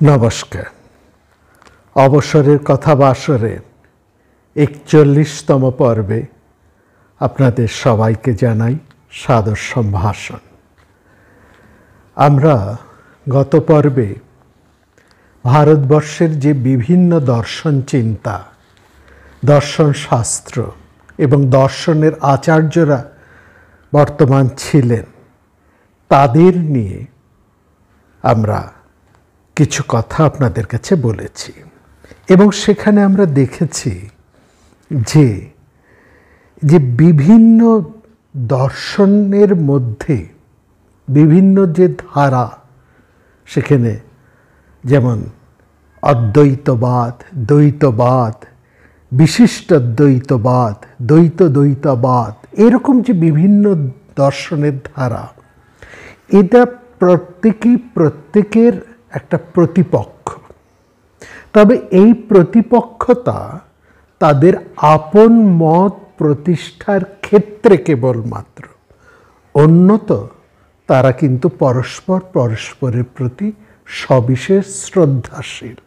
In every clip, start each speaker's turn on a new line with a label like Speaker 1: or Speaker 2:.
Speaker 1: নমস্কার। অবসরের কথা বাসরে ৪১তম পর্বে আপনাদের সবাইকে জানাই সাদর সম্ভাষণ। আমরা গত পর্বে ভারতবর্ষের যে বিভিন্ন দর্শন চিন্তা, দর্শন শাস্ত্র এবং দর্শনের আচার্যরা বর্তমান ছিলেন, তাদের নিয়ে আমরা কিছু কথা আপনাদের কাছে বলেছি এবং সেখানে আমরা দেখেছি যে বিভিন্ন দর্শনের মধ্যে বিভিন্ন যে ধারা, সেখানে যেমন অদ্বৈতবাদ, দ্বৈতবাদ, বিশিষ্টাদ্বৈতবাদ, দ্বৈতবাদ, এরকম যে বিভিন্ন দর্শনের ধারা, এটা প্রত্যেকের একটা প্রতিপক্ষ। তবে এই প্রতিপক্ষতা তাদের আপন মত প্রতিষ্ঠার ক্ষেত্রে কেবলমাত্র, অন্যত তারা কিন্তু পরস্পরের প্রতি সবিশেষ শ্রদ্ধাশীল।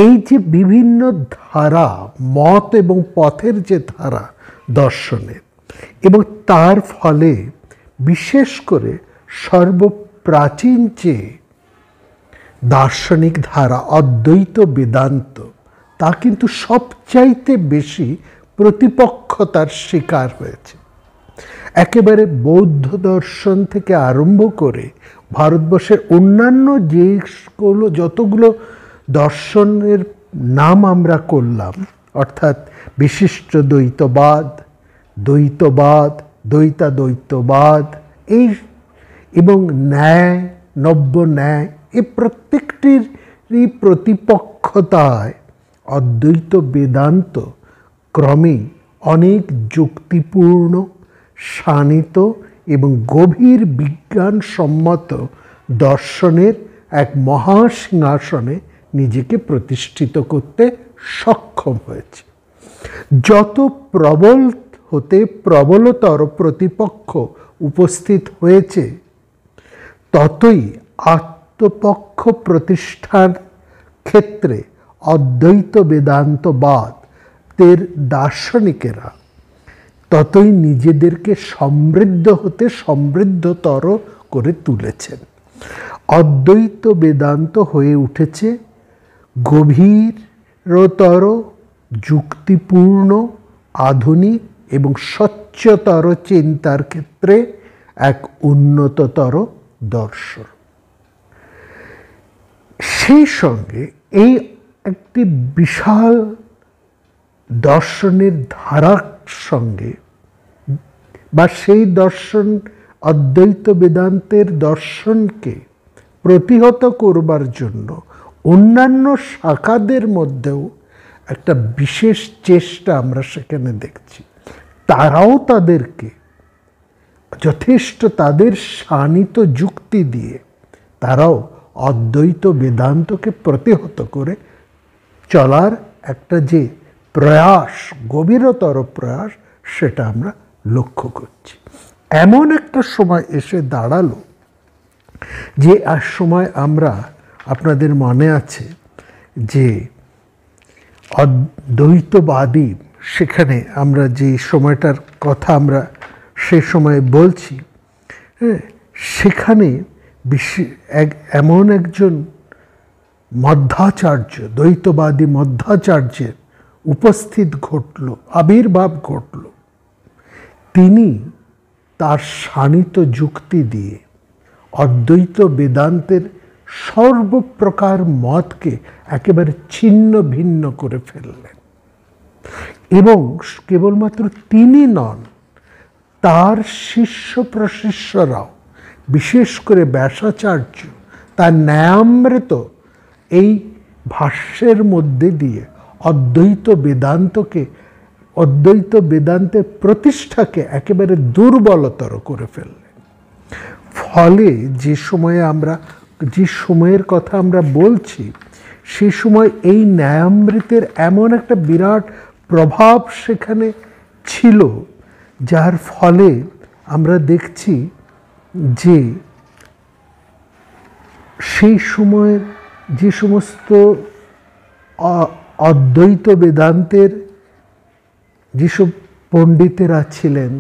Speaker 1: এই যে বিভিন্ন ধারা, মত এবং পথের যে ধারা দর্শনের, এবং তার ফলে বিশেষ করে সর্বপ্রাচীন যে দার্শনিক ধারা অদ্বৈত বেদান্ত, তা কিন্তু সবচাইতে বেশি প্রতিপক্ষতার শিকার হয়েছে। একেবারে বৌদ্ধ দর্শন থেকে আরম্ভ করে ভারতবর্ষের অন্যান্য যতগুলো দর্শনের নাম আমরা করলাম, অর্থাৎ বিশিষ্ট দ্বৈতবাদ, দ্বৈতবাদ, দ্বৈতবাদ, এবং ন্যায়, নব্য ন্যায়, এই প্রত্যেকটিরই প্রতিপক্ষতায় অদ্বৈত বেদান্ত ক্রমে অনেক যুক্তিপূর্ণ, শানিত এবং গভীর বিজ্ঞানসম্মত দর্শনের এক মহাসিংহাসনে নিজেকে প্রতিষ্ঠিত করতে সক্ষম হয়েছে। যত প্রবলতর প্রতিপক্ষ উপস্থিত হয়েছে, ততই আত্মপক্ষ প্রতিষ্ঠার ক্ষেত্রে অদ্বৈত বেদান্তবাদের দার্শনিকেরা ততই নিজেদেরকে সমৃদ্ধতর করে তুলেছেন। অদ্বৈত বেদান্ত হয়ে উঠেছে গভীরতর, যুক্তিপূর্ণ, আধুনিক এবং স্বচ্ছতর চিন্তার ক্ষেত্রে এক উন্নততর দর্শন। সেই সঙ্গে এই একটি বিশাল দর্শনের ধারার সঙ্গে বা সেই দর্শন, অদ্বৈত বেদান্তের দর্শনকে প্রতিহত করবার জন্য অন্যান্য শাখাদের মধ্যেও একটা বিশেষ চেষ্টা আমরা সেখানে দেখছি। তারাও তাদেরকে যথেষ্ট তাদের শানিত যুক্তি দিয়ে তারাও অদ্বৈত বেদান্তকে প্রতিহত করে চলার একটা যে প্রয়াস, গভীরতর প্রয়াস, সেটা আমরা লক্ষ্য করছি। এমন একটা সময় এসে দাঁড়ালো যে সময় আমরা, আপনাদের মনে আছে যে অদ্বৈতবাদী, সেখানে আমরা যে সময়টার কথা আমরা সে সময় বলছি, সেখানে এমন একজন মধ্বাচার্য, দ্বৈতবাদী মধ্বাচার্যের উপস্থিত ঘটল, আবির্ভাব ঘটল। তিনি তার শানিত যুক্তি দিয়ে অদ্বৈত বেদান্তের সর্বপ্রকার মতকে একেবারে ছিন্ন ভিন্ন করে ফেললেন। এবং কেবলমাত্র তিনি নন, তার শিষ্য প্রশিষ্যরাও, বিশেষ করে ব্যাসাচার্য, তার ন্যায়ামৃত এই ভাষ্যের মধ্যে দিয়ে অদ্বৈত বেদান্তের প্রতিষ্ঠাকে একেবারে দুর্বলতর করে ফেললেন। ফলে যে সময়ের কথা আমরা বলছি, সে সময় এই ন্যায়ামৃতের এমন একটা বিরাট প্রভাব সেখানে ছিল, যার ফলে আমরা দেখছি যে সেই সময়ের যে সমস্ত অদ্বৈত বেদান্তের যেসব পণ্ডিতেরা ছিলেন,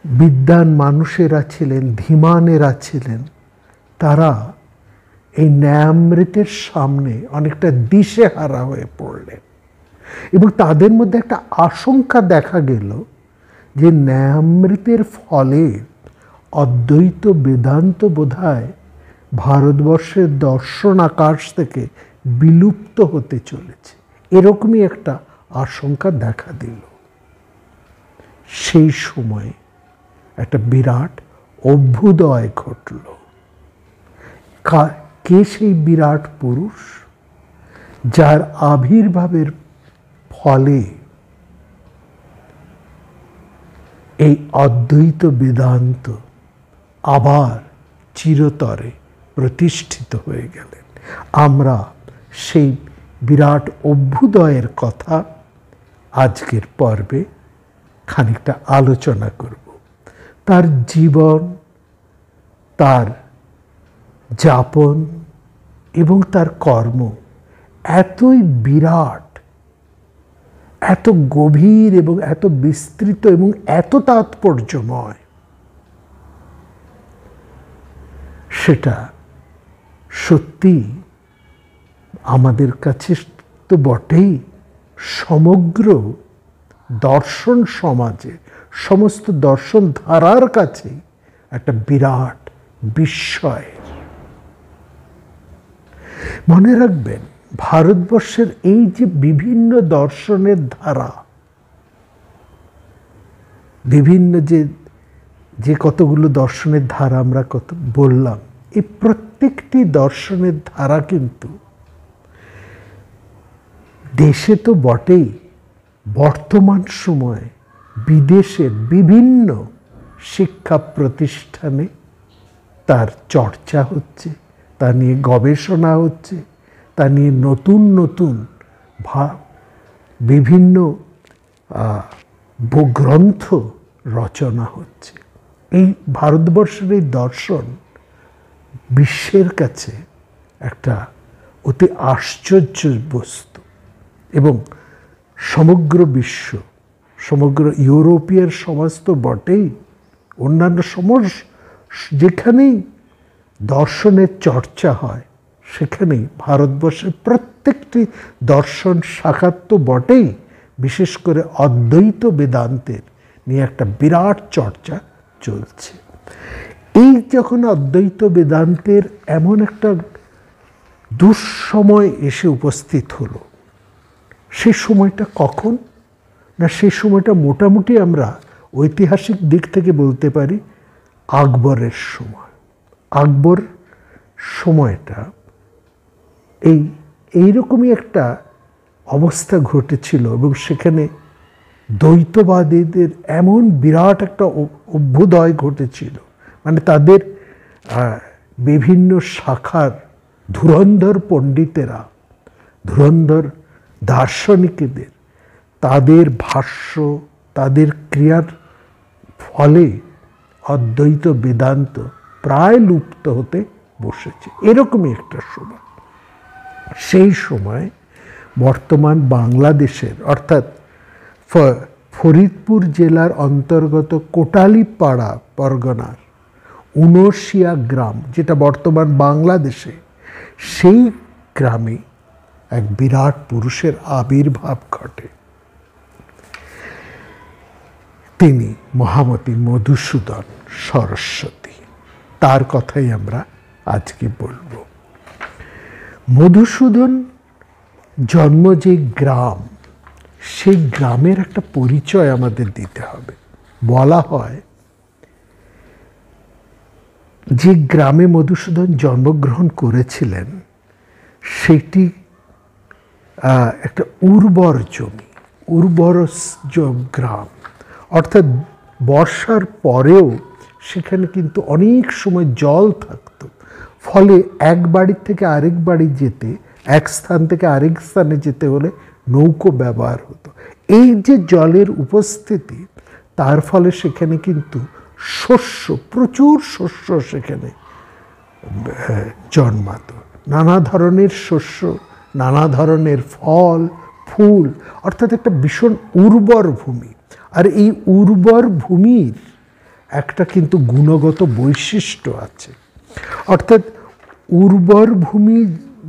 Speaker 1: বিদ্বান মানুষেরা ছিলেন, ধীমানেরা ছিলেন, তারা এই ন্যায়ামৃতের সামনে অনেকটা দিশেহারা হয়ে পড়লেন। এবং তাদের মধ্যে একটা আশঙ্কা দেখা গেল যে ন্যায়ামৃতের ফলে অদ্বৈত বেদান্ত বোধহয় ভারতবর্ষের দর্শন আকাশ থেকে বিলুপ্ত হতে চলেছে, এরকমই একটা আশঙ্কা দেখা দিল। সেই সময়ে একটা বিরাট অভ্যুদয় ঘটল। কে সেই বিরাট পুরুষ যার আবির্ভাবের ফলে এই অদ্বৈত বেদান্ত আবার চিরতরে প্রতিষ্ঠিত হয়ে গেলেন? আমরা সেই বিরাট অভ্যুদয়ের কথা আজকের পর্বে খানিকটা আলোচনা করব। তার জীবন, তার যাপন এবং তার কর্ম এতই বিরাট, এত গভীর এবং এত বিস্তৃত এবং এত তাৎপর্যময়, সেটা সত্যি আমাদের কাছে তো বটেই, সমগ্র দর্শন সমাজে, সমস্ত দর্শন ধারার কাছে একটা বিরাট বিস্ময়ের। মনে রাখবেন, ভারতবর্ষের এই যে বিভিন্ন দর্শনের ধারা, বিভিন্ন যে কতগুলো দর্শনের ধারা আমরা কত বললাম, এই প্রত্যেকটি দর্শনের ধারা কিন্তু দেশে তো বটেই, বর্তমান সময়ে বিদেশের বিভিন্ন শিক্ষা প্রতিষ্ঠানে তার চর্চা হচ্ছে, তা নিয়ে গবেষণা হচ্ছে, তা নিয়ে নতুন নতুন বিভিন্ন গ্রন্থ রচনা হচ্ছে। এই ভারতবর্ষের এই দর্শন বিশ্বের কাছে একটা অতি আশ্চর্য বস্তু, এবং সমগ্র বিশ্ব, সমগ্র ইউরোপীয় সমাজ তো বটেই, অন্যান্য যেখানেই দর্শনের চর্চা হয় সেখানেই ভারতবর্ষের প্রত্যেকটি দর্শন শাখা তো বটেই, বিশেষ করে অদ্বৈত বেদান্তের নিয়ে একটা বিরাট চর্চা চলছে। এই যখন অদ্বৈত বেদান্তের এমন একটা দুঃসময় এসে উপস্থিত হলো, সেই সময়টা কখন না, সেই সময়টা মোটামুটি আমরা ঐতিহাসিক দিক থেকে বলতে পারি আকবরের সময়। আকবর সময়টা এইরকমই একটা অবস্থা ঘটেছিল, এবং সেখানে দ্বৈতবাদীদের এমন বিরাট একটা অভ্যুদয় ঘটেছিল, মানে তাদের বিভিন্ন শাখার ধুরন্ধর পণ্ডিতেরা, ধুরন্ধর দার্শনিকদের, তাদের ভাষ্য, তাদের ক্রিয়ার ফলে অদ্বৈত বেদান্ত প্রায় লুপ্ত হতে বসেছে, এরকমই একটা সময়। সেই সময় বর্তমান বাংলাদেশের, অর্থাৎ ফরিদপুর জেলার অন্তর্গত কোটালীপাড়া পরগনার উনশিয়া গ্রাম, যেটা বর্তমান বাংলাদেশে, সেই গ্রামে এক বিরাট পুরুষের আবির্ভাব ঘটে। তিনি মহামতি মধুসূদন সরস্বতী। তার কথাই আমরা আজকে বলবো। মধুসূদন জন্ম যে গ্রাম, সেই গ্রামের একটা পরিচয় আমাদের দিতে হবে। বলা হয় যে গ্রামে মধুসূদন জন্মগ্রহণ করেছিলেন সেটি একটা উর্বর জমি, উর্বর গ্রাম, অর্থাৎ বর্ষার পরেও সেখানে কিন্তু অনেক সময় জল থাকতো, ফলে এক বাড়ি থেকে আরেক বাড়ি যেতে, এক স্থান থেকে আরেক স্থানে যেতে হলে নৌকো ব্যবহার হতো। এই যে জলের উপস্থিতি, তার ফলে সেখানে কিন্তু শস্য, প্রচুর শস্য সেখানে জন্মাতো। নানা ধরনের শস্য, নানা ধরনের ফল ফুল, অর্থাৎ একটা ভীষণ উর্বর ভূমি। আর এই উর্বর ভূমির একটা কিন্তু গুণগত বৈশিষ্ট্য আছে, অর্থাৎ উর্বর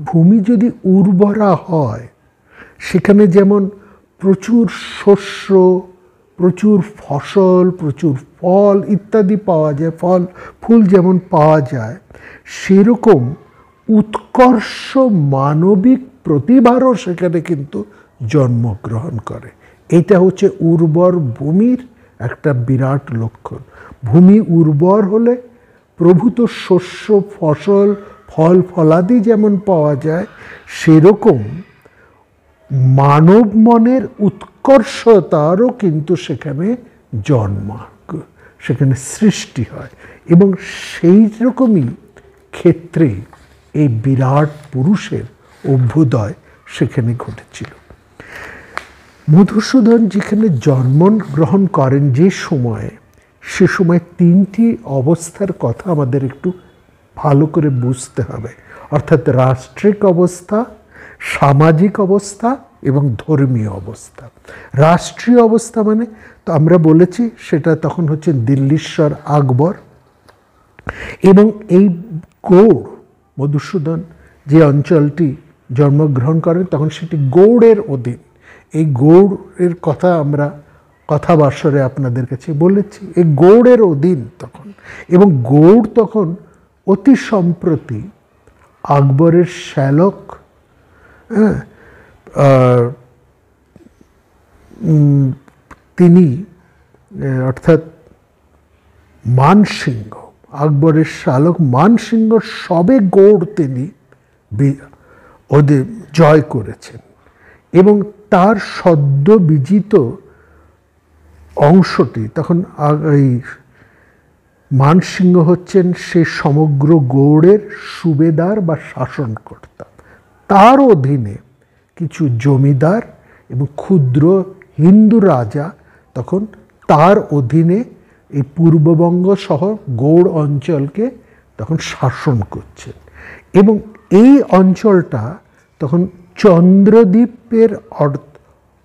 Speaker 1: ভূমি যদি উর্বরা হয়, সেখানে যেমন প্রচুর শস্য, প্রচুর ফসল, প্রচুর ফল ইত্যাদি পাওয়া যায়, ফল ফুল যেমন পাওয়া যায়, সেরকম উৎকর্ষ মানবিক প্রতিভারও সেখানে কিন্তু জন্মগ্রহণ করে। এটা হচ্ছে উর্বর ভূমির একটা বিরাট লক্ষণ। ভূমি উর্বর হলে প্রভূত শস্য ফসল ফল ফলাদি যেমন পাওয়া যায়, সেরকম মানব মনের উৎকর্ষতারও কিন্তু সেখানে সেখানে সৃষ্টি হয়। এবং সেই রকমই ক্ষেত্রে এই বিরাট পুরুষের অভ্যুদয় সেখানে ঘটেছিল। মধুসূদন যেখানে জন্মগ্রহণ করেন যে সময়ে, সে সময় তিনটি অবস্থার কথা আমাদের একটু ভালো করে বুঝতে হবে, অর্থাৎ রাষ্ট্রিক অবস্থা, সামাজিক অবস্থা এবং ধর্মীয় অবস্থা। রাষ্ট্রীয় অবস্থা মানে তো আমরা বলেছি সেটা তখন হচ্ছে দিল্লীশ্বর আকবর, এবং এই গৌড়, মধুসূদন যে অঞ্চলটি জন্মগ্রহণ করেন তখন সেটি গৌড়ের অধীন। এই গৌড়ের কথা আমরা কথাবাসরে আপনাদের কাছে বলেছি, এই গৌড়ের অধীন তখন। এবং গৌড় তখন অতি সম্প্রতি আকবরের শ্যালক, তিনি অর্থাৎ মানসিংহ, আকবরের শ্যালক মানসিংহ সবে গৌড় তিনি ওদের জয় করেছেন, এবং তার সদ্য বিজিত অংশটি তখন এই মানসিংহ হচ্ছেন সে সমগ্র গৌড়ের সুবেদার বা শাসনকর্তা। তার অধীনে কিছু জমিদার এবং ক্ষুদ্র হিন্দু রাজা তখন তার অধীনে এই পূর্ববঙ্গ সহ গৌড় অঞ্চলকে তখন শাসন করছেন। এবং এই অঞ্চলটা তখন চন্দ্রদ্বীপের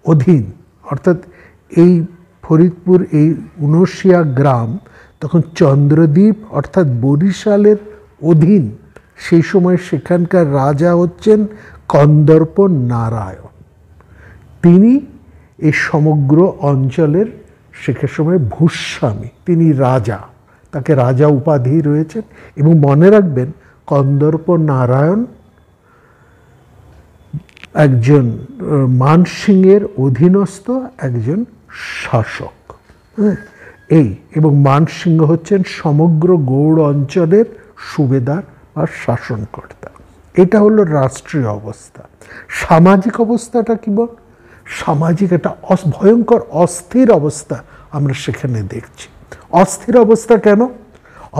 Speaker 1: অধীন, অর্থাৎ এই ফরিদপুর এই উনশিয়া গ্রাম তখন চন্দ্রদ্বীপ অর্থাৎ বরিশালের অধীন। সেই সময় সেখানকার রাজা হচ্ছেন কন্দর্প নারায়ণ। তিনি এই সমগ্র অঞ্চলের সেখানে সময় ভূস্বামী, তিনি রাজা, তাকে রাজা উপাধি রয়েছেন। এবং মনে রাখবেন কন্দর্প নারায়ণ একজন মানসিংহের অধীনস্থ একজন শাসক। এই এবং মানসিংহ হচ্ছেন সমগ্র গৌড় অঞ্চলের সুবেদার বা শাসনকর্তা। এটা হলো রাষ্ট্রীয় অবস্থা। সামাজিক অবস্থাটা কি বল? সামাজিক একটা ভয়ঙ্কর অস্থির অবস্থা আমরা সেখানে দেখছি। অস্থির অবস্থা কেন?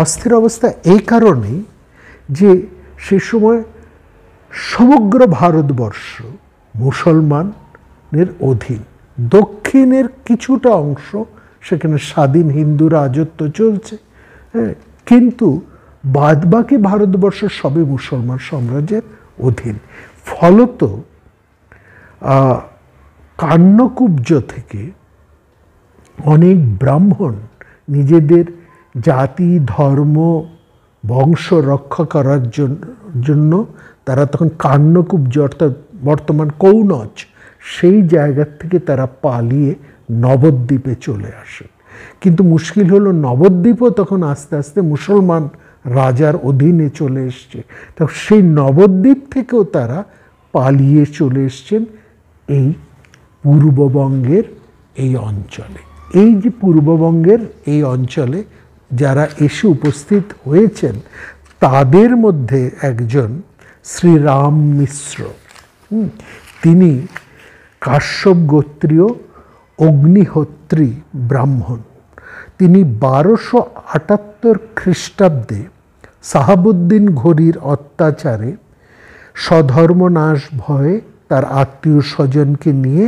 Speaker 1: অস্থির অবস্থা এই কারণেই যে সে সময় সমগ্র ভারতবর্ষ মুসলমানের অধীন। দক্ষিণের কিছুটা অংশ সেখানে স্বাধীন হিন্দু রাজত্ব চলছে, কিন্তু বাদবাকি ভারতবর্ষ সবই মুসলমান সাম্রাজ্যের অধীন। ফলত কান্যকুব্জ থেকে অনেক ব্রাহ্মণ নিজেদের জাতি ধর্ম বংশ রক্ষা করার জন্য তারা তখন কান্যকুব্জ অর্থাৎ বর্তমান কৌনজ সেই জায়গার থেকে তারা পালিয়ে নবদ্বীপে চলে আসেন। কিন্তু মুশকিল হলো নবদ্বীপও তখন আস্তে আস্তে মুসলমান রাজার অধীনে চলে এসছে। তো সেই নবদ্বীপ থেকেও তারা পালিয়ে চলে এসছেন এই পূর্ববঙ্গের এই অঞ্চলে। এই যে পূর্ববঙ্গের এই অঞ্চলে যারা এসে উপস্থিত হয়েছেন তাদের মধ্যে একজন শ্রীরাম মিশ্র, তিনি কাশ্যপ গোত্রীয় অগ্নিহোত্রী ব্রাহ্মণ। তিনি 1278 খ্রিস্টাব্দে সাহাবুদ্দিন ঘোরীর অত্যাচারে স্বধর্মনাশ ভয়ে তার আত্মীয় স্বজনকে নিয়ে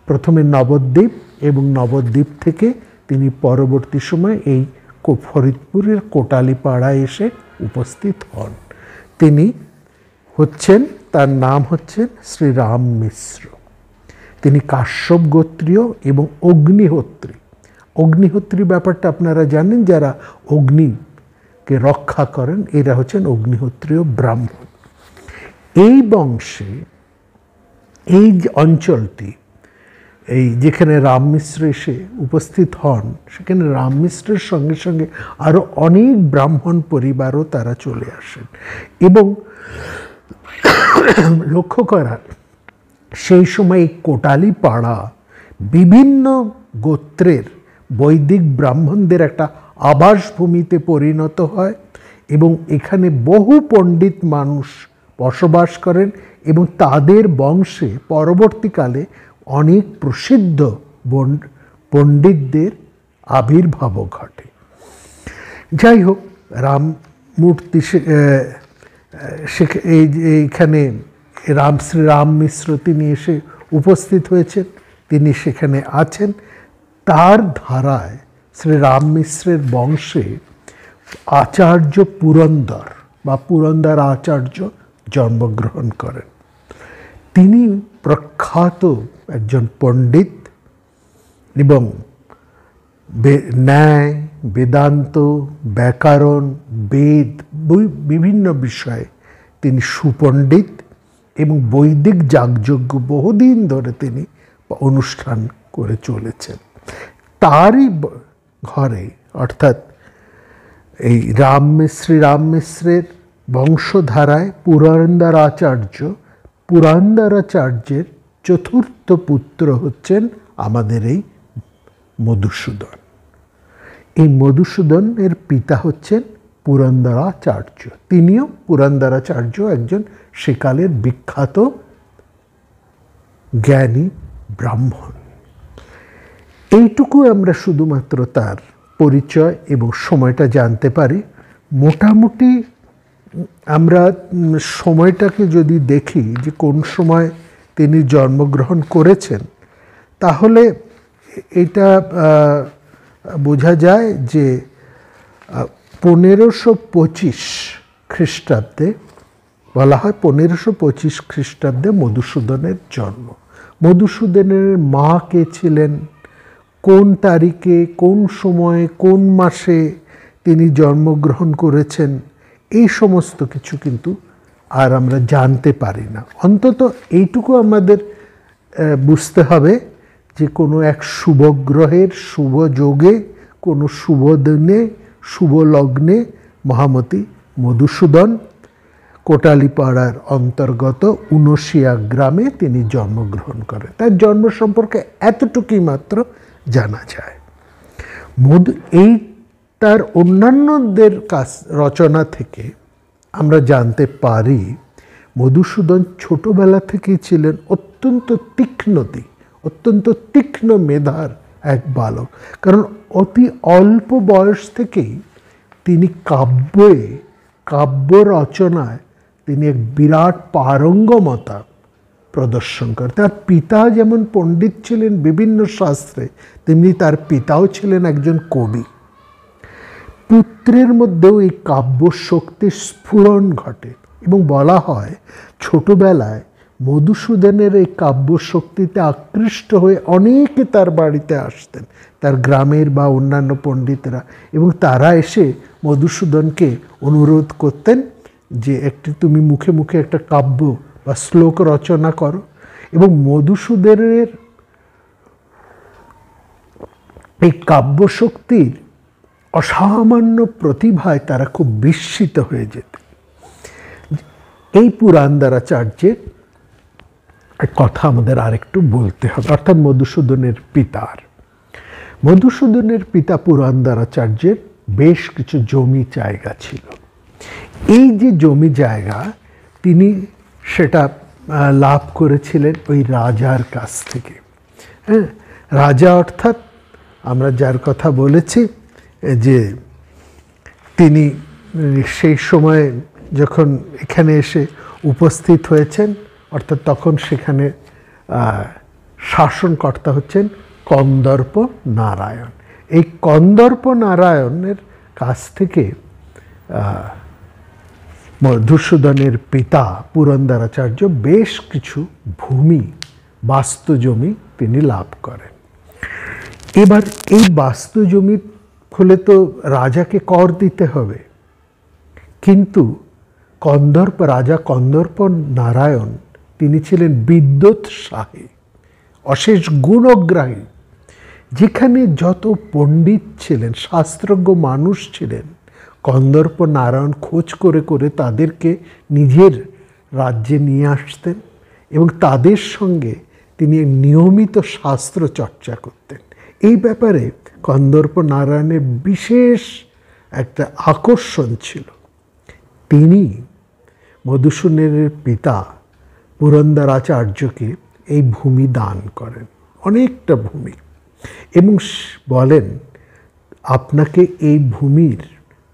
Speaker 1: প্রথমে নবদ্বীপ এবং নবদ্বীপ থেকে তিনি পরবর্তী সময় এই ফরিদপুরের কোটালীপাড়ায় এসে উপস্থিত হন। তিনি হচ্ছেন, তার নাম হচ্ছেন শ্রীরাম মিশ্র। তিনি কাশ্যপ গোত্রীয় এবং অগ্নিহোত্রী। অগ্নিহোত্রী ব্যাপারটা আপনারা জানেন, যারা অগ্নিকে রক্ষা করেন এরা হচ্ছেন অগ্নিহোত্রীয় ব্রাহ্মণ। এই বংশে এই যে অঞ্চলটি, এই যেখানে রাম মিশ্র এসে উপস্থিত হন, সেখানে রাম মিশ্রের সঙ্গে সঙ্গে আরও অনেক ব্রাহ্মণ পরিবারও তারা চলে আসেন। এবং লক্ষ্য করার, সেই সময় এই কোটালি পাড়া বিভিন্ন গোত্রের বৈদিক ব্রাহ্মণদের একটা আবাসভূমিতে পরিণত হয় এবং এখানে বহু পণ্ডিত মানুষ বসবাস করেন এবং তাদের বংশে পরবর্তীকালে অনেক প্রসিদ্ধ পণ্ডিতদের আবির্ভাবও ঘটে। যাই হোক, রামমূর্তি এইখানে শ্রীরাম মিশ্র তিনি এসে উপস্থিত হয়েছেন, তিনি সেখানে আছেন। তার ধারায় শ্রীরাম মিশ্রের বংশে আচার্য পুরন্দর বা পুরন্দর আচার্য জন্মগ্রহণ করেন। তিনি প্রখ্যাত একজন পণ্ডিত এবং ন্যায়, বেদান্ত, ব্যাকরণ, বেদ, বিভিন্ন বিষয়ে তিনি সুপণ্ডিত এবং বৈদিক যাগযজ্ঞ বহুদিন ধরে তিনি অনুষ্ঠান করে চলেছেন। তারই ঘরে, অর্থাৎ এই শ্রীরাম মিশ্রের বংশধারায় পুরন্দরাচার্যের চতুর্থ পুত্র হচ্ছেন আমাদের এই মধুসূদন। এই মধুসূদনের পিতা হচ্ছেন পুরন্দরাচার্য। তিনিও পুরন্দরাচার্য একজন সেকালের বিখ্যাত জ্ঞানী ব্রাহ্মণ। এইটুকু আমরা শুধুমাত্র তার পরিচয় এবং সময়টা জানতে পারি। মোটামুটি আমরা সময়টাকে যদি দেখি যে কোন সময় তিনি জন্মগ্রহণ করেছেন, তাহলে এটা বোঝা যায় যে 1525 খ্রিস্টাব্দে বলা হয়, 1525 খ্রিস্টাব্দে মধুসূদনের জন্ম। মধুসূদনের মা কে ছিলেন, কোন তারিখে, কোন সময়ে, কোন মাসে তিনি জন্মগ্রহণ করেছেন, এই সমস্ত কিছু কিন্তু আর আমরা জানতে পারি না। অন্তত এইটুকু আমাদের বুঝতে হবে যে কোনো এক শুভ গ্রহের শুভ যোগে, কোনো শুভ দিনে, শুভ লগ্নে মহামতি মধুসূদন কোটালীপাড়ার অন্তর্গত উনশিয়া গ্রামে তিনি জন্মগ্রহণ করেন। তার জন্ম সম্পর্কে এতটুকুই মাত্র জানা যায়। এই তার অন্যান্যদের রচনা থেকে আমরা জানতে পারি মধুসূদন ছোটবেলা থেকেই ছিলেন অত্যন্ত তীক্ষ্ণ মেধার এক বালক। কারণ অতি অল্প বয়স থেকেই তিনি কাব্য রচনায় তিনি এক বিরাট পারঙ্গমতা প্রদর্শন করেন। তার পিতা যেমন পণ্ডিত ছিলেন বিভিন্ন শাস্ত্রে, তেমনি তার পিতাও ছিলেন একজন কবি। পুত্রের মধ্যেও এই কাব্য শক্তির স্ফুরণ ঘটে এবং বলা হয় ছোটবেলায় মধুসূদনের এই কাব্য শক্তিতে আকৃষ্ট হয়ে অনেকে তার বাড়িতে আসতেন, তার গ্রামের বা অন্যান্য পণ্ডিতরা, এবং তারা এসে মধুসূদনকে অনুরোধ করতেন যে তুমি মুখে মুখে একটা কাব্য বা শ্লোক রচনা করো। এবং মধুসূদনের এই কাব্য শক্তির অসামান্য প্রতিভায় তারা খুব বিস্মিত হয়ে যেত। এই পুরন্দরাচার্যের কথা আমাদের আরেকটু বলতে হবে, অর্থাৎ মধুসূদনের পিতা পুরন্দরাচার্যের বেশ কিছু জমি জায়গা ছিল। এই যে জমি জায়গা তিনি সেটা লাভ করেছিলেন ওই রাজার কাছ থেকে। হ্যাঁ, রাজা অর্থাৎ আমরা যার কথা বলেছি যে তিনি সেই সময় যখন এখানে এসে উপস্থিত হয়েছেন, অর্থাৎ তখন সেখানে শাসনকর্তা হচ্ছেন কন্দর্প নারায়ণ। এই কন্দর্প নারায়ণের কাছ থেকে মধুসূদনের পিতা পুরন্দরাচার্য বেশ কিছু ভূমি, বাস্তু জমি তিনি লাভ করেন। এবার এই বাস্তু জমি হলে তো রাজাকে কর দিতে হবে, কিন্তু রাজা কন্দর্প নারায়ণ তিনি ছিলেন বিদ্যোৎসাহী, অশেষ গুণগ্রাহী। যেখানে যত পণ্ডিত ছিলেন, শাস্ত্রজ্ঞ মানুষ ছিলেন, কন্দর্প নারায়ণ খোঁজ করে করে তাদেরকে নিজের রাজ্যে নিয়ে আসতেন এবং তাদের সঙ্গে তিনি নিয়মিত শাস্ত্র চর্চা করতেন। এই ব্যাপারে কন্দর্প নারায়ণের বিশেষ একটা আকর্ষণ ছিল। তিনি মধুসূদনের পিতা পুরন্দরাচার্যকে এই ভূমি দান করেন, অনেকটা ভূমি, এবং বলেন আপনাকে এই ভূমির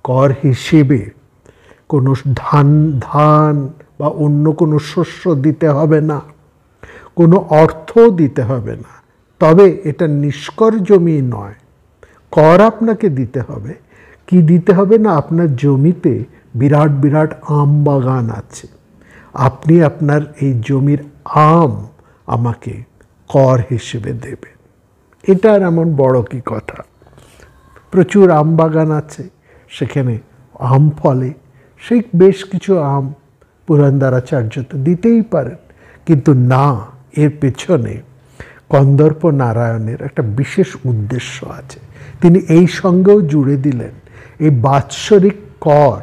Speaker 1: কর হিসেবে কোনো ধান বা অন্য কোনো শস্য দিতে হবে না, কোনো অর্থও দিতে হবে না, তবে এটা নিষ্কর জমি নয়, কর আপনাকে দিতে হবে। কি দিতে হবে না, আপনার জমিতে বিরাট বিরাট আম বাগান আছে, আপনি আপনার এই জমির আম আমাকে কর হিসেবে দেবেন। এটা আর এমন বড় কি কথা, প্রচুর আম বাগান আছে, সেখানে আম ফলে, সেই বেশ কিছু আম পুরন্দরাচার্য তো দিতেই পারেন, কিন্তু না, এর পেছনে কন্দর্প নারায়ণের একটা বিশেষ উদ্দেশ্য আছে। তিনি এই সঙ্গেও জুড়ে দিলেন, এই বাৎসরিক কর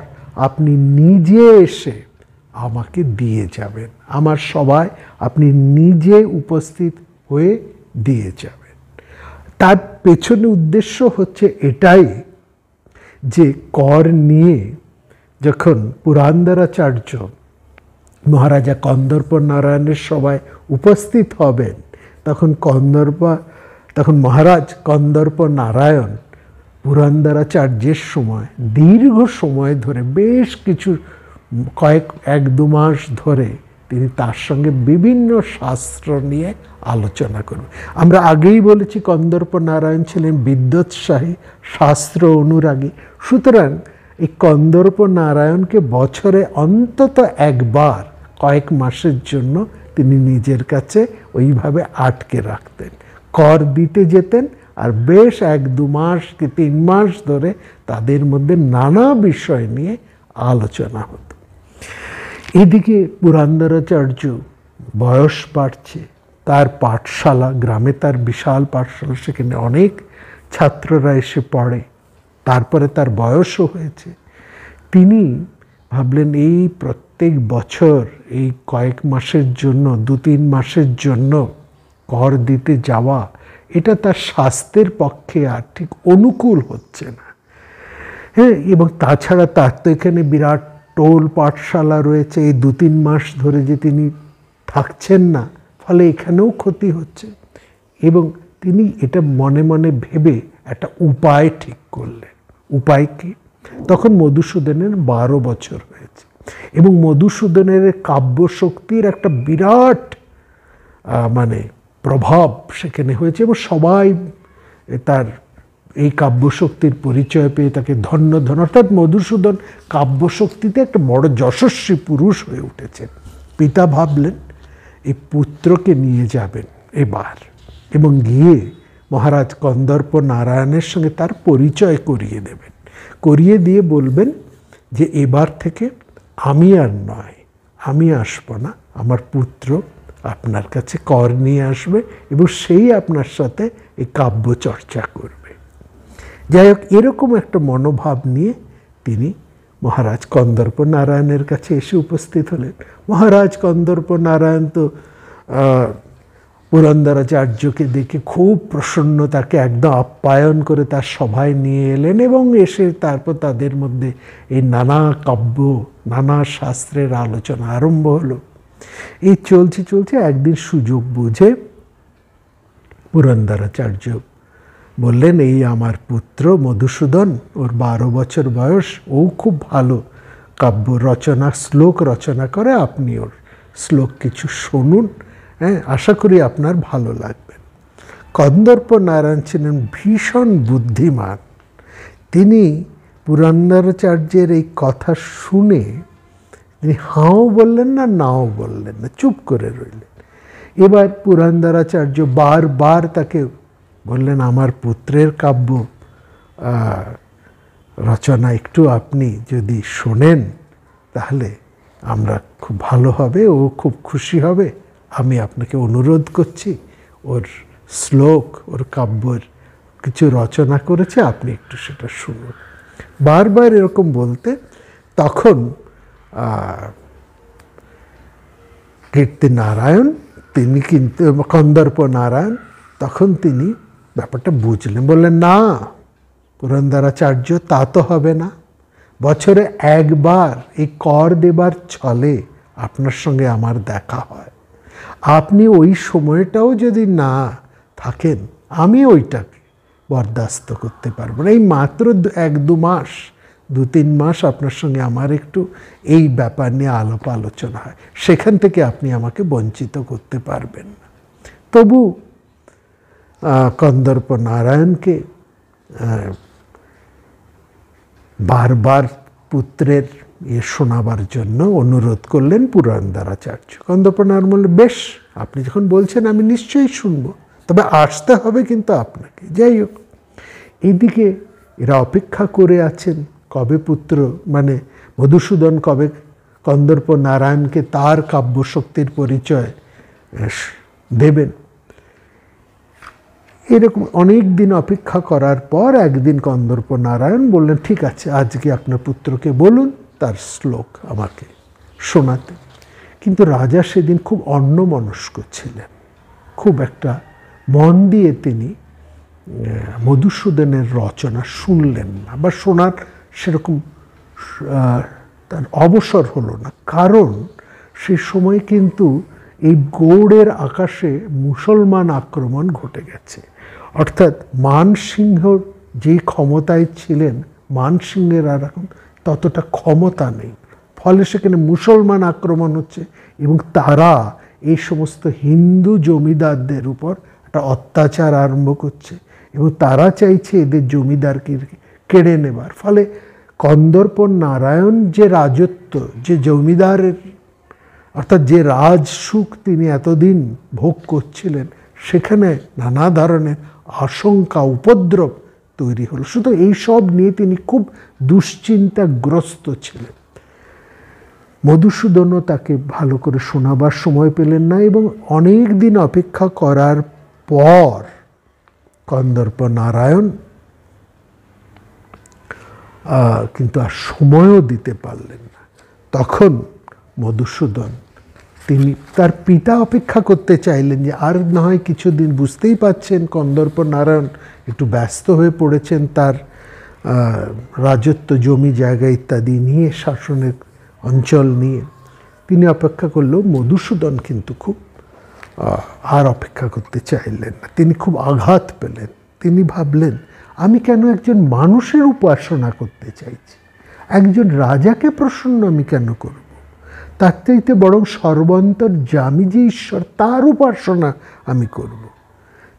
Speaker 1: আপনি নিজে এসে আমাকে দিয়ে যাবেন, আমার সভায় আপনি নিজে উপস্থিত হয়ে দিয়ে যাবেন। তার পেছনে উদ্দেশ্য হচ্ছে এটাই যে কর নিয়ে যখন পুরন্দরাচার্য মহারাজা কন্দর্প নারায়ণের সভায় উপস্থিত হবেন, তখন মহারাজ কন্দর্প নারায়ণ পুরন্দরাচার্যের সময় দীর্ঘ সময় ধরে বেশ কিছু এক দু মাস ধরে তিনি তার সঙ্গে বিভিন্ন শাস্ত্র নিয়ে আলোচনা করবেন। আমরা আগেই বলেছি কন্দর্প নারায়ণ ছিলেন বিদ্যোৎসাহী, শাস্ত্র অনুরাগী। সুতরাং এই কন্দর্প নারায়ণকে বছরে অন্তত একবার কয়েক মাসের জন্য তিনি নিজের কাছে ওইভাবে আটকে রাখতেন, কর দিতে যেতেন, আর বেশ এক দু মাস কি 3 মাস ধরে তাদের মধ্যে নানা বিষয় নিয়ে আলোচনা হতো। এদিকে পুরন্দরাচার্য বয়স বাড়ছে, তার পাঠশালা, গ্রামে তার বিশাল পাঠশালা, সেখানে অনেক ছাত্ররা এসে পড়ে, তারপরে তার বয়সও হয়েছে। তিনি ভাবলেন এই প্রত্যেক বছর এই কয়েক মাসের জন্য, 2-3 মাসের জন্য কর দিতে যাওয়া, এটা তার স্বাস্থ্যের পক্ষে আর ঠিক অনুকূল হচ্ছে না। হ্যাঁ, এবং তাছাড়া তার তো এখানে বিরাট টোল পাঠশালা রয়েছে, এই 2-3 মাস ধরে যে তিনি থাকছেন না, ফলে এখানেও ক্ষতি হচ্ছে। এবং তিনি এটা মনে মনে ভেবে একটা উপায় ঠিক করলেন। উপায় কি? তখন মধুসূদনের 12 বছর হয়েছে এবং মধুসূদনের কাব্যশক্তির একটা বিরাট প্রভাব সেখানে হয়েছে, এবং সবাই তার এই কাব্যশক্তির পরিচয় পেয়ে তাকে ধন্য ধন্য, অর্থাৎ মধুসূদন কাব্যশক্তিতে একটা বড় যশস্বী পুরুষ হয়ে উঠেছেন। পিতা ভাবলেন এই পুত্রকে নিয়ে যাবেন এবার, এবং গিয়ে মহারাজ কন্দর্প নারায়ণের সঙ্গে তার পরিচয় করিয়ে দেবেন, করিয়ে দিয়ে বলবেন যে এবার থেকে আমি আর নয়, আমি আসবো না, আমার পুত্র আপনার কাছে কর নিয়ে আসবে এবং সেই আপনার সাথে এই কাব্য চর্চা করবে। যাই হোক, এরকম একটা মনোভাব নিয়ে তিনি মহারাজ কন্দর্প নারায়ণের কাছে এসে উপস্থিত হলেন। মহারাজ কন্দর্প নারায়ণ তো পুরন্দরাচার্যকে দেখে খুব প্রসন্ন, তাকে একদম আপ্যায়ন করে তার সভায় নিয়ে এলেন এবং এসে তারপর তাদের মধ্যে এই নানা কাব্য, নানা শাস্ত্রের আলোচনা আরম্ভ হলো। এই চলছে চলছে একদিন সুযোগ বুঝে পুরন্দরাচার্য বললেন, এই আমার পুত্র মধুসূদন, ওর 12 বছর বয়স, ও খুব ভালো কাব্য রচনা, শ্লোক রচনা করে, আপনি ওর শ্লোক কিছু শুনুন, হ্যাঁ, আশা করি আপনার ভালো লাগবে। কন্দর্প নারায়ণ ছিলেন ভীষণ বুদ্ধিমান। তিনি পুরন্দরাচার্যের এই কথা শুনে তিনি হাও বললেন না, নাও বললেন না, চুপ করে রইলেন। এবার পুরন্দরাচার্য বারবার তাকে বললেন, আমার পুত্রের কাব্য রচনা একটু আপনি যদি শোনেন তাহলে আমরা খুব ভালো হবে, ও খুব খুশি হবে। আমি আপনাকে অনুরোধ করছি, ওর শ্লোক, ওর কাব্যের কিছু রচনা করেছে, আপনি একটু সেটা শুনুন। বারবার এরকম বলতে তখন কীর্তি নারায়ণ, তিনি কিন্তু কন্দর্প নারায়ণ, তখন তিনি ব্যাপারটা বুঝলেন, বললেন, না পুরন্দরাচার্য, তা তো হবে না। বছরে একবার এই কর দেবার ছলে আপনার সঙ্গে আমার দেখা হয়, আপনি ওই সময়টাও যদি না থাকেন আমি ওইটাকে বরদাস্ত করতে পারবো না। এই মাত্র 1-2 মাস, 2-3 মাস আপনার সঙ্গে আমার একটু এই ব্যাপার নিয়ে আলাপ আলোচনা হয়, সেখান থেকে আপনি আমাকে বঞ্চিত করতে পারবেন না। তবু কন্দর্প নারায়ণকে বারবার পুত্রের শোনাবার জন্য অনুরোধ করলেন পুরন্দরাচার্য। কন্দর্প নারায়ণ বললেন, বেশ, আপনি যখন বলছেন আমি নিশ্চয়ই শুনব, তবে আসতে হবে কিন্তু আপনাকে। যাই হোক, এইদিকে এরা অপেক্ষা করে আছেন কবে পুত্র মানে মধুসূদন কবে কন্দর্প নারায়ণকে তার কাব্যশক্তির পরিচয় দেবেন। এরকম অনেক দিন অপেক্ষা করার পর একদিন কন্দর্প নারায়ণ বললেন, ঠিক আছে, আজকে আপনার পুত্রকে বলুন তার শ্লোক আমাকে শোনাতে। কিন্তু রাজা সেদিন খুব অন্যমনস্ক ছিলেন, খুব একটা মন দিয়ে তিনি মধুসূদনের রচনা শুনলেন না, বা শোনার সেরকম তার অবসর হলো না। কারণ সে সময় কিন্তু এই গৌড়ের আকাশে মুসলমান আক্রমণ ঘটে গেছে, অর্থাৎ মানসিংহ যে ক্ষমতায় ছিলেন, মানসিংহের আর এখন ততটা ক্ষমতা নেই, ফলে সেখানে মুসলমান আক্রমণ হচ্ছে এবং তারা এই সমস্ত হিন্দু জমিদারদের উপর একটা অত্যাচার আরম্ভ করছে এবং তারা চাইছে এদের জমিদারকে কেড়ে নেবার। ফলে কন্দর্প নারায়ণ যে রাজত্ব, যে জমিদারের অর্থাৎ যে রাজসুখ তিনি এতদিন ভোগ করছিলেন, সেখানে নানা ধরনের আশঙ্কা, উপদ্রব তৈরি হলো। শুধু এইসব নিয়ে তিনি খুব দুশ্চিন্তাগ্রস্ত ছিলেন। মধুসূদনও তাকে ভালো করে শোনাবার সময় পেলেন না এবং অনেক দিন অপেক্ষা করার পর কন্দর্প নারায়ণ কিন্তু আর সময়ও দিতে পারলেন না। তখন মধুসূদন তিনি তার পিতা অপেক্ষা করতে চাইলেন যে আর না হয় কিছুদিন, বুঝতেই পাচ্ছেন কন্দর্প নারায়ণ একটু ব্যস্ত হয়ে পড়েছেন তার রাজত্ব, জমি জায়গা ইত্যাদি নিয়ে, শাসনের অঞ্চল নিয়ে। তিনি অপেক্ষা করলেও মধুসূদন কিন্তু খুব আর অপেক্ষা করতে চাইলেন না। তিনি খুব আঘাত পেলেন। তিনি ভাবলেন, আমি কেন একজন মানুষের উপাসনা করতে চাইছি, একজন রাজাকে প্রসন্ন আমি কেন করব? তার চাইতে বরং সর্বান্তর্যামী যে ঈশ্বর, তার উপাসনা আমি করব।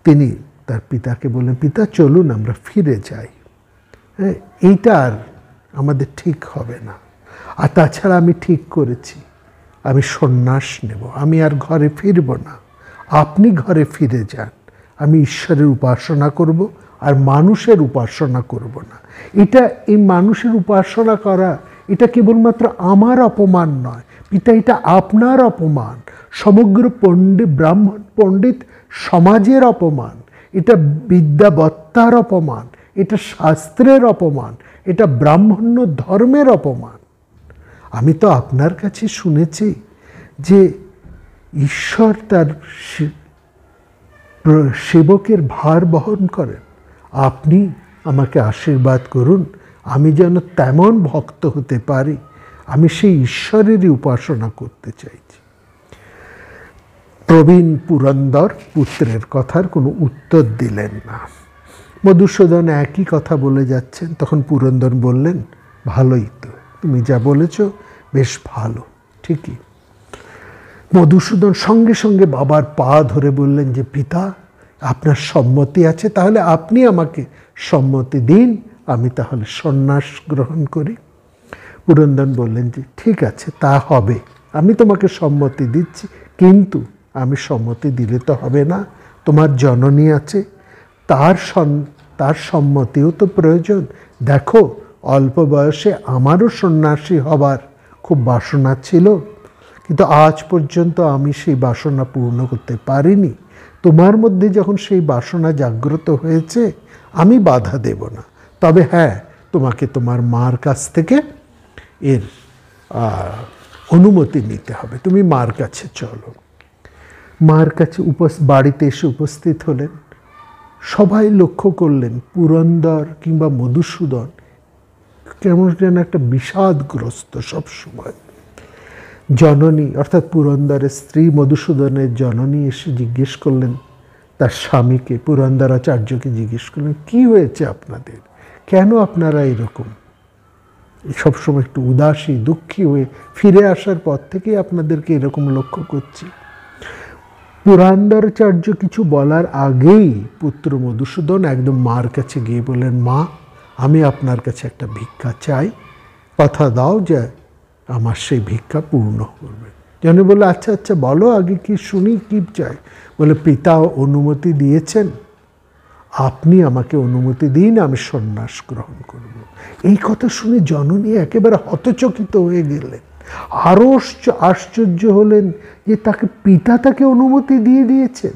Speaker 1: তিনি তার পিতাকে বললেন, পিতা চলুন আমরা ফিরে যাই, হ্যাঁ, এইটা আর আমাদের ঠিক হবে না। আর তাছাড়া আমি ঠিক করেছি আমি সন্ন্যাস নেব, আমি আর ঘরে ফিরব না। আপনি ঘরে ফিরে যান, আমি ঈশ্বরের উপাসনা করব আর মানুষের উপাসনা করব না। এটা, এই মানুষের উপাসনা করা, এটা কেবলমাত্র আমার অপমান নয় পিতা, এটা আপনার অপমান, সমগ্র ব্রাহ্মণ পণ্ডিত সমাজের অপমান, এটা বিদ্যাবত্তার অপমান, এটা শাস্ত্রের অপমান, এটা ব্রাহ্মণ্য ধর্মের অপমান। আমি তো আপনার কাছে শুনেছি যে ঈশ্বর তার সেবকের ভার বহন করেন। আপনি আমাকে আশীর্বাদ করুন, আমি যেন তেমন ভক্ত হতে পারি, আমি সেই ঈশ্বরেরই উপাসনা করতে চাইছি। প্রবীণ পুরন্দর পুত্রের কথার কোনো উত্তর দিলেন না। মধুসূদন একই কথা বলে যাচ্ছেন। তখন পুরন্দর বললেন, ভালোই তো, তুমি যা বলেছ বেশ ভালো, ঠিকই। মধুসূদন সঙ্গে সঙ্গে বাবার পা ধরে বললেন যে, পিতা আপনার সম্মতি আছে, তাহলে আপনি আমাকে সম্মতি দিন, আমি তাহলে সন্ন্যাস গ্রহণ করি। পুরন্দর বললেন যে ঠিক আছে, তা হবে, আমি তোমাকে সম্মতি দিচ্ছি, কিন্তু আমি সম্মতি দিলে তো হবে না, তোমার জননী আছে, তার সম্মতিও তো প্রয়োজন। দেখো, অল্প বয়সে আমারও সন্ন্যাসী হবার খুব বাসনা ছিল, কিন্তু আজ পর্যন্ত আমি সেই বাসনা পূর্ণ করতে পারিনি। তোমার মধ্যে যখন সেই বাসনা জাগ্রত হয়েছে, আমি বাধা দেব না, তবে হ্যাঁ, তোমাকে তোমার মার কাছ থেকে এর অনুমতি নিতে হবে, তুমি মার কাছে চলো। মার কাছে বাড়িতে এসে উপস্থিত হলেন। সবাই লক্ষ্য করলেন পুরন্দর কিংবা মধুসূদন কেমন যেন একটা বিষাদগ্রস্ত সবসময়। জননী অর্থাৎ পুরন্দরের স্ত্রী মধুসূদনের জননী এসে জিজ্ঞেস করলেন তার স্বামীকে, পুরন্দরাচার্যকে জিজ্ঞেস করলেন, কি হয়েছে আপনাদের, কেন আপনারা এরকম সবসময় একটু উদাসী দুঃখী হয়ে, ফিরে আসার পর থেকেই আপনাদেরকে এরকম লক্ষ্য করছি। পুরন্দরাচার্য কিছু বলার আগেই পুত্র মধুসূদন একদম মার কাছে গিয়ে বললেন, মা, আমি আপনার কাছে একটা ভিক্ষা চাই, কথা দাও যে আমার সেই ভিক্ষা পূর্ণ করবে। জননী বলল, আচ্ছা আচ্ছা বলো, আগে কি শুনি, কি চাই? বলে, পিতা অনুমতি দিয়েছেন, আপনি আমাকে অনুমতি দিন, আমি সন্ন্যাস গ্রহণ করব। এই কথা শুনে জননী একেবারে হতচকিত হয়ে গেলেন, আরও আশ্চর্য হলেন যে পিতা তাকে অনুমতি দিয়ে দিয়েছেন।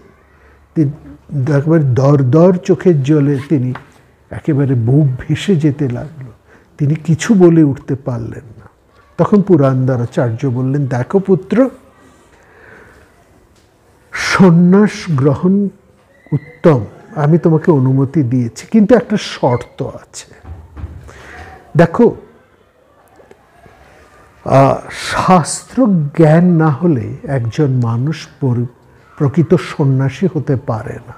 Speaker 1: একেবারে দর দর চোখের জলে তিনি একেবারে বুক ভেসে যেতে লাগলো, তিনি কিছু বলে উঠতে পারলেন না। তখন পুরন্দরাচার্য বললেন, দেখো পুত্র, সন্ন্যাস গ্রহণ উত্তম, আমি তোমাকে অনুমতি দিয়েছি, কিন্তু একটা শর্ত আছে। দেখো, শাস্ত্র জ্ঞান না হলে একজন মানুষ প্রকৃত সন্ন্যাসী হতে পারে না।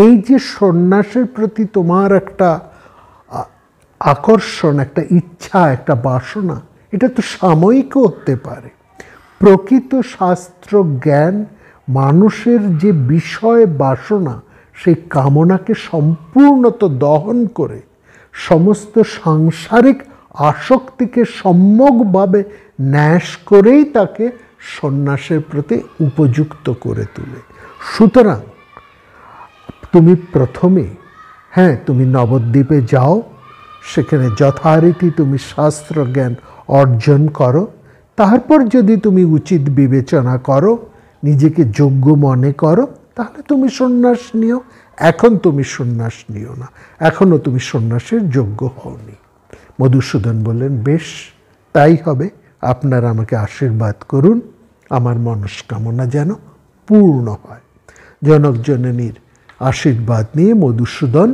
Speaker 1: এই যে সন্ন্যাসের প্রতি তোমার একটা আকর্ষণ, একটা ইচ্ছা, একটা বাসনা, এটা তো সাময়িকও হতে পারে। প্রকৃত শাস্ত্র জ্ঞান মানুষের যে বিষয় বাসনা, সেই কামনাকে সম্পূর্ণত দহন করে সমস্ত সাংসারিক আসক্তিকে সম্যকভাবে ন্যাস করেই তাকে সন্ন্যাসের প্রতি উপযুক্ত করে তোলে। সুতরাং তুমি প্রথমে, হ্যাঁ, তুমি নবদ্বীপে যাও, সেখানে যথারীতি তুমি শাস্ত্র জ্ঞান অর্জন করো, তারপর যদি তুমি উচিত বিবেচনা করো, নিজেকে যোগ্য মনে করো, তাহলে তুমি সন্ন্যাস নিও। এখন তুমি সন্ন্যাস নিও না, এখনও তুমি সন্ন্যাসের যোগ্য হওনি। মধুসূদন বললেন, বেশ, তাই হবে, আপনারা আমাকে আশীর্বাদ করুন, আমার মনস্কামনা যেন পূর্ণ হয়। জনক জননীর আশীর্বাদ নিয়ে মধুসূদন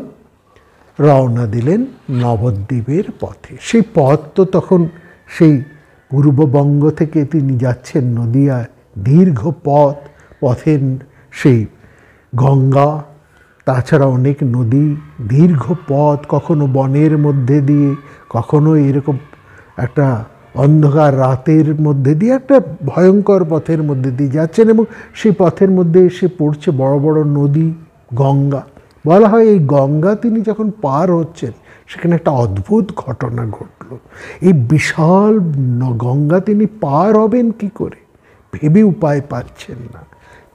Speaker 1: রওনা দিলেন নবদ্বীপের পথে। সেই পথ তো তখন সেই পূর্ববঙ্গ থেকে তিনি যাচ্ছেন নদিয়ায়, দীর্ঘ পথ, পথের সেই গঙ্গা, তাছাড়া অনেক নদী, দীর্ঘ পথ, কখনো বনের মধ্যে দিয়ে, কখনো এরকম একটা অন্ধকার রাতের মধ্যে দিয়ে, একটা ভয়ঙ্কর পথের মধ্যে দিয়ে যাচ্ছেন, এবং সেই পথের মধ্যে এসে পড়ছে বড় বড় নদী, গঙ্গা। বলা হয় এই গঙ্গা তিনি যখন পার হচ্ছেন, সেখানে একটা অদ্ভুত ঘটনা ঘটল। এই বিশাল গঙ্গা তিনি পার হবেন কি করে, ভেবে উপায় পাচ্ছেন না।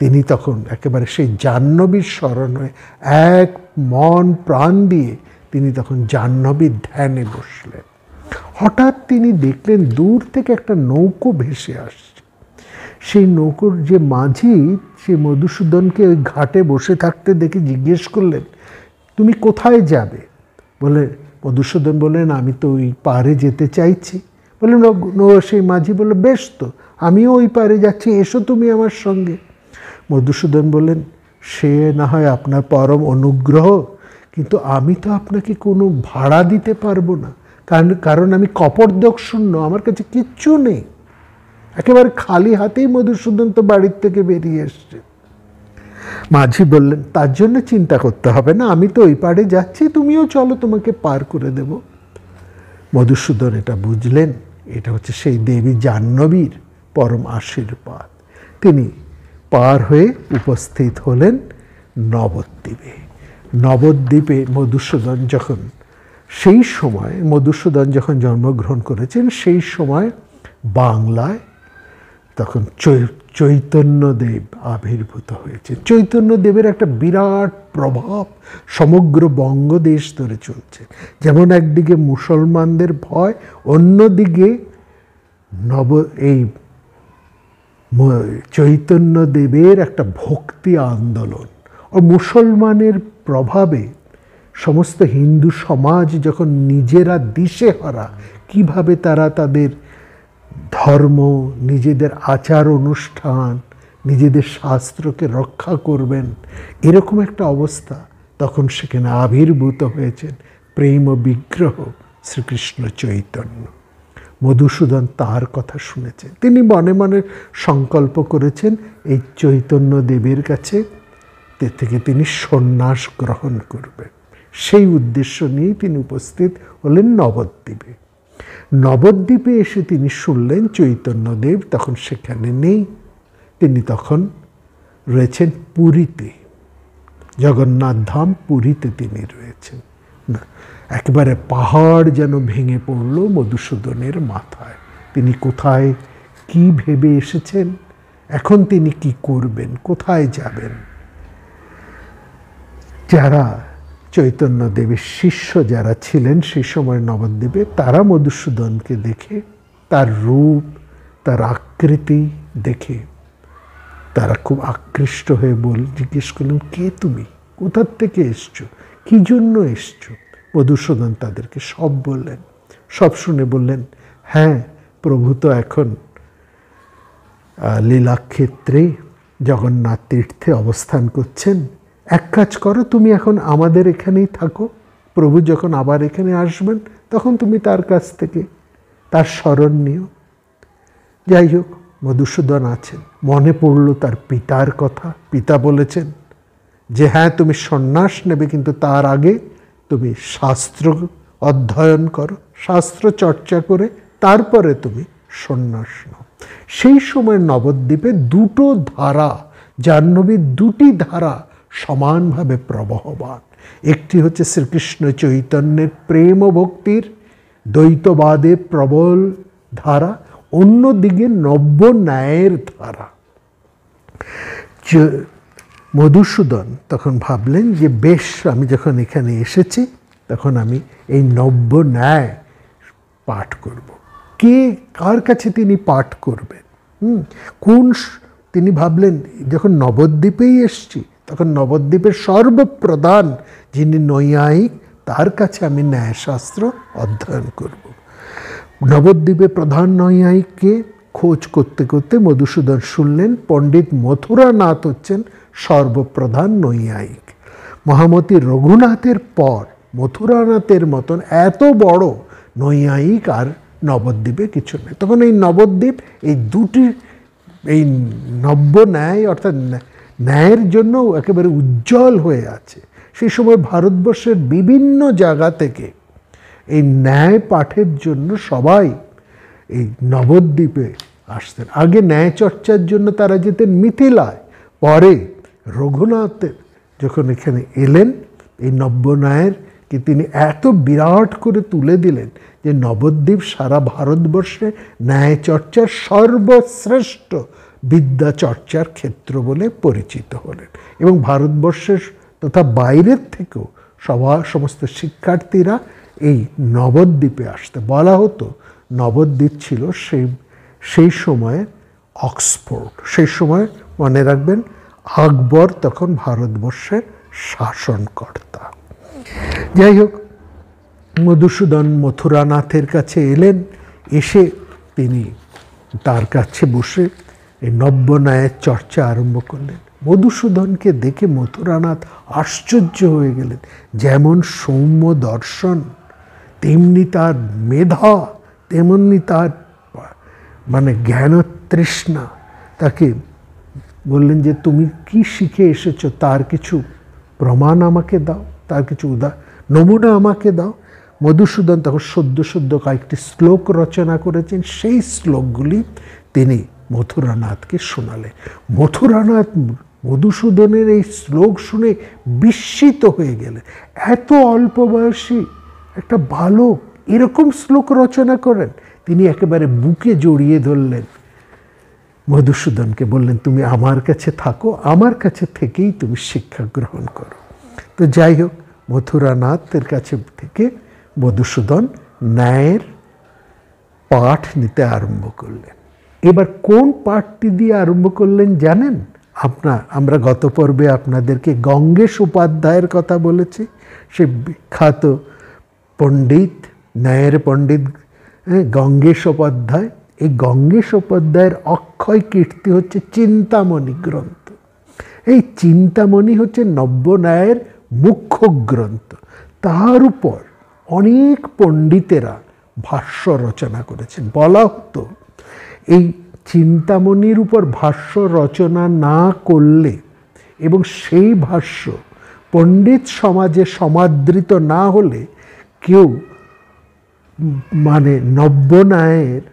Speaker 1: তিনি তখন একেবারে সেই জাহ্নবীর স্মরণ হয়ে এক মন প্রাণ দিয়ে তিনি তখন জাহ্নবীর ধ্যানে বসলেন। হঠাৎ তিনি দেখলেন দূর থেকে একটা নৌকো ভেসে আসছে। সেই নৌকোর যে মাঝি, সে মধুসূদনকে ওই ঘাটে বসে থাকতে দেখে জিজ্ঞেস করলেন, তুমি কোথায় যাবে? বলে, মধুসূদন বললেন, আমি তো ওই পারে যেতে চাইছি। বললেন, সেই মাঝি বলল, বেশ তো, আমিও ওই পারে যাচ্ছি, এসো তুমি আমার সঙ্গে। মধুসূদন বললেন, সে না হয় আপনার পরম অনুগ্রহ, কিন্তু আমি তো আপনাকে কোনো ভাড়া দিতে পারবো না, কারণ আমি কপর্দক শূন্য, আমার কাছে কিচ্ছু নেই। একেবারে খালি হাতেই মধুসূদন তো বাড়ির থেকে বেরিয়ে এসছে। মাঝি বললেন, তার জন্য চিন্তা করতে হবে না, আমি তো ওই পাড়ে যাচ্ছি, তুমিও চলো, তোমাকে পার করে দেব। মধুসূদন এটা বুঝলেন, এটা হচ্ছে সেই দেবী জাহ্নবীর পরম আশীর্বাদ। তিনি পার হয়ে উপস্থিত হলেন নবদ্বীপে। নবদ্বীপে মধুসূদন যখন সেই সময় মধুসূদন যখন জন্মগ্রহণ করেছেন সেই সময় বাংলায় তখন চৈতন্যদেব আবির্ভূত হয়েছে। চৈতন্যদেবের একটা বিরাট প্রভাব সমগ্র বঙ্গদেশ ধরে চলছে। যেমন একদিকে মুসলমানদের ভয়, অন্যদিকে এই চৈতন্যদেবের একটা ভক্তি আন্দোলন ও মুসলমানের প্রভাবে সমস্ত হিন্দু সমাজ যখন নিজেরা দিশেহারা, কিভাবে তারা তাদের ধর্ম, নিজেদের আচার অনুষ্ঠান, নিজেদের শাস্ত্রকে রক্ষা করবেন, এরকম একটা অবস্থা তখন সেখানে আবির্ভূত হয়েছেন প্রেম বিগ্রহ শ্রীকৃষ্ণ চৈতন্য। মধুসূদন তার কথা শুনেছেন, তিনি মনে মনে সংকল্প করেছেন এই চৈতন্যদেবের কাছে থেকে তিনি সন্ন্যাস গ্রহণ করবেন। সেই উদ্দেশ্য নিয়েই তিনি উপস্থিত হলেন নবদ্বীপে। নবদ্বীপে এসে তিনি শুনলেন চৈতন্যদেব তখন সেখানে নেই, তিনি তখন রয়েছেন পুরীতে, জগন্নাথ ধাম পুরীতে তিনি রয়েছেন। না, একেবারে পাহাড় যেন ভেঙে পড়ল মধুসূদনের মাথায়। তিনি কোথায় কি ভেবে এসেছেন, এখন তিনি কি করবেন, কোথায় যাবেন? যারা চৈতন্যদেবের শিষ্য যারা ছিলেন সেই সময় নবদ্বীপে, তারা মধুসূদনকে দেখে, তার রূপ, তার আকৃতি দেখে তারা খুব আকৃষ্ট হয়ে জিজ্ঞেস করলেন, কে তুমি, কোথার থেকে এসছো, কি জন্য এসছো? মধুসূদন তাদেরকে সব বললেন। সব শুনে বললেন, হ্যাঁ, প্রভু তো এখন লীলাক্ষেত্রে জগন্নাথ তীর্থে অবস্থান করছেন। এক কাজ করো, তুমি এখন আমাদের এখানেই থাকো, প্রভু যখন আবার এখানে আসবেন তখন তুমি তার কাছ থেকে তার শরণ নিও। যাই হোক, মধুসূদন আছেন, মনে পড়ল তার পিতার কথা। পিতা বলেছেন যে হ্যাঁ, তুমি সন্ন্যাস নেবে, কিন্তু তার আগে তুমি শাস্ত্র অধ্যয়ন করো, শাস্ত্র চর্চা করে তারপরে তুমি সন্ন্যাস নাও। সেই সময় নবদ্বীপে দুটো ধারা, জাহ্নবীর দুটি ধারা সমানভাবে প্রবহমান। একটি হচ্ছে শ্রীকৃষ্ণ চৈতন্যের প্রেম ভক্তির দ্বৈতবাদে প্রবল ধারা, অন্যদিকে নব্য ন্যায়ের ধারা। মধুসূদন তখন ভাবলেন যে বেশ, আমি যখন এখানে এসেছি তখন আমি এই নব্য ন্যায় পাঠ করব। কে, কার কাছে তিনি পাঠ করবেন? তিনি ভাবলেন যখন নবদ্বীপেই এসছি তখন নবদ্বীপের সর্বপ্রধান যিনি নৈয়ায়িক, তার কাছে আমি ন্যায়শাস্ত্র অধ্যয়ন করব। নবদ্বীপে প্রধান নৈয়ায়িককে খোঁজ করতে করতে মধুসূদন শুনলেন পণ্ডিত মথুরানাথ হচ্ছেন সর্বপ্রধান নৈয়ায়িক। মহামতি রঘুনাথের পর মথুরানাথের মতন এত বড় নৈয়ায়িক আর নবদ্বীপে কিছু নেই। তখন এই নবদ্বীপ এই দুটি, এই নব্য ন্যায় অর্থাৎ ন্যায়ের জন্য একেবারে উজ্জ্বল হয়ে আছে। সেই সময় ভারতবর্ষের বিভিন্ন জায়গা থেকে এই ন্যায় পাঠের জন্য সবাই এই নবদ্বীপে আসতেন। আগে ন্যায় চর্চার জন্য তারা যেতেন মিথিলায়, পরে রঘুনাথের যখন এখানে এলেন এই নব্য ন্যায়ের কি তিনি এত বিরাট করে তুলে দিলেন যে নবদ্বীপ সারা ভারতবর্ষে ন্যায় চর্চার সর্বশ্রেষ্ঠ বিদ্যা চর্চার ক্ষেত্র বলে পরিচিত হলেন। এবং ভারতবর্ষের তথা বাইরের থেকেও সমস্ত শিক্ষার্থীরা এই নবদ্বীপে আসতে, বলা হতো নবদ্বীপ ছিল সেই সময়ে অক্সফোর্ড। সেই সময় মনে রাখবেন আকবর তখন ভারতবর্ষের শাসনকর্তা। যাই হোক, মধুসূদন মথুরানাথের কাছে এলেন। এসে তিনি তার কাছে বসে এই নব্য ন্যায়ের চর্চা আরম্ভ করলেন। মধুসূদনকে দেখে মথুরানাথ আশ্চর্য হয়ে গেলেন। যেমন সৌম্য দর্শন, তেমনি তার মেধা, তেমনি তার জ্ঞান তৃষ্ণা। তাকে বললেন যে তুমি কি শিখে এসেছো, তার কিছু প্রমাণ আমাকে দাও, তার কিছু নমুনা আমাকে দাও। মধুসূদন তখন সদ্য কয়েকটি শ্লোক রচনা করেছেন। সেই শ্লোকগুলি তিনি মথুরানাথকে শোনালেন। মথুরানাথ মধুসূদনের এই শ্লোক শুনে বিস্মিত হয়ে গেলেন। এত অল্প বয়সী একটা বালক এরকম শ্লোক রচনা করেন। তিনি একেবারে বুকে জড়িয়ে ধরলেন মধুসূদনকে, বললেন তুমি আমার কাছে থাকো, আমার কাছে থেকেই তুমি শিক্ষা গ্রহণ করো। তো যাই হোক, মথুরানাথের কাছে থেকে মধুসূদন ন্যায়ের পাঠ নিতে আরম্ভ করলেন। এবার কোন পাঠটি দিয়ে আরম্ভ করলেন জানেন? আমরা গত পর্বে আপনাদেরকে গঙ্গেশ উপাধ্যায়ের কথা বলেছি, সে বিখ্যাত পণ্ডিত, ন্যায়ের পণ্ডিত গঙ্গেশ উপাধ্যায়। এই গঙ্গেশ উপাধ্যায়ের অক্ষয় কীর্তি হচ্ছে চিন্তামণি গ্রন্থ। এই চিন্তামণি হচ্ছে নব্যন্যায়ের মুখ্য গ্রন্থ। তার উপর অনেক পণ্ডিতেরা ভাষ্য রচনা করেছেন। বলা হতো এই চিন্তামণির উপর ভাষ্য রচনা না করলে এবং সেই ভাষ্য পণ্ডিত সমাজে সমাদৃত না হলে কেউ নব্যন্যায়ের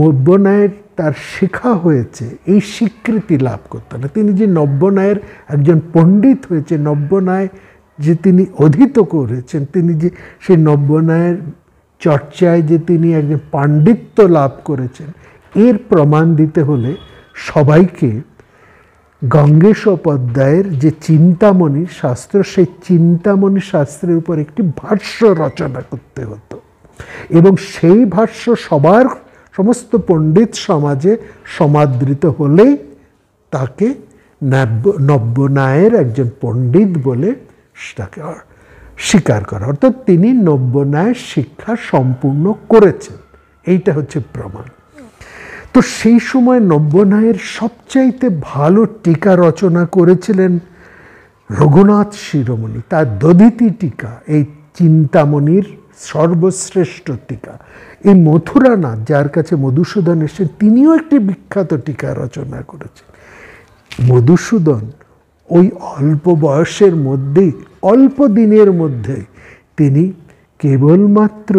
Speaker 1: নব্যন্যায়ের তার শেখা হয়েছে এই স্বীকৃতি লাভ করতেন না। তিনি যে নব্যন্যায়ের একজন পণ্ডিত হয়েছে, নব্যন্যায় যে তিনি অধীত করেছেন, তিনি যে সেই নব্যন্যায়ের চর্চায় যে তিনি একজন পাণ্ডিত্য লাভ করেছেন, এর প্রমাণ দিতে হলে সবাইকে গঙ্গেশ উপাধ্যায়ের যে চিন্তামণি শাস্ত্র, সেই চিন্তামণি শাস্ত্রের উপর একটি ভাষ্য রচনা করতে হতো এবং সেই ভাষ্য সমস্ত পণ্ডিত সমাজে সমাদৃত হলেই তাকে নব্যন্যায়ের একজন পণ্ডিত বলে তাকে স্বীকার করা, অর্থাৎ তিনি নব্যন্যায়ের শিক্ষা সম্পূর্ণ করেছেন। এইটা হচ্ছে প্রমাণ। তো সেই সময় নব্যন্যায়ের সবচাইতে ভালো টিকা রচনা করেছিলেন রঘুনাথ শিরোমণি। তার দধিতি টিকা এই চিন্তামণির সর্বশ্রেষ্ঠ টিকা। এই মথুরানাথ, যার কাছে মধুসূদন এসেছেন, তিনিও একটি বিখ্যাত টিকা রচনা করেছেন। মধুসূদন ওই অল্প বয়সের মধ্যেই, অল্প দিনের মধ্যে তিনি কেবলমাত্র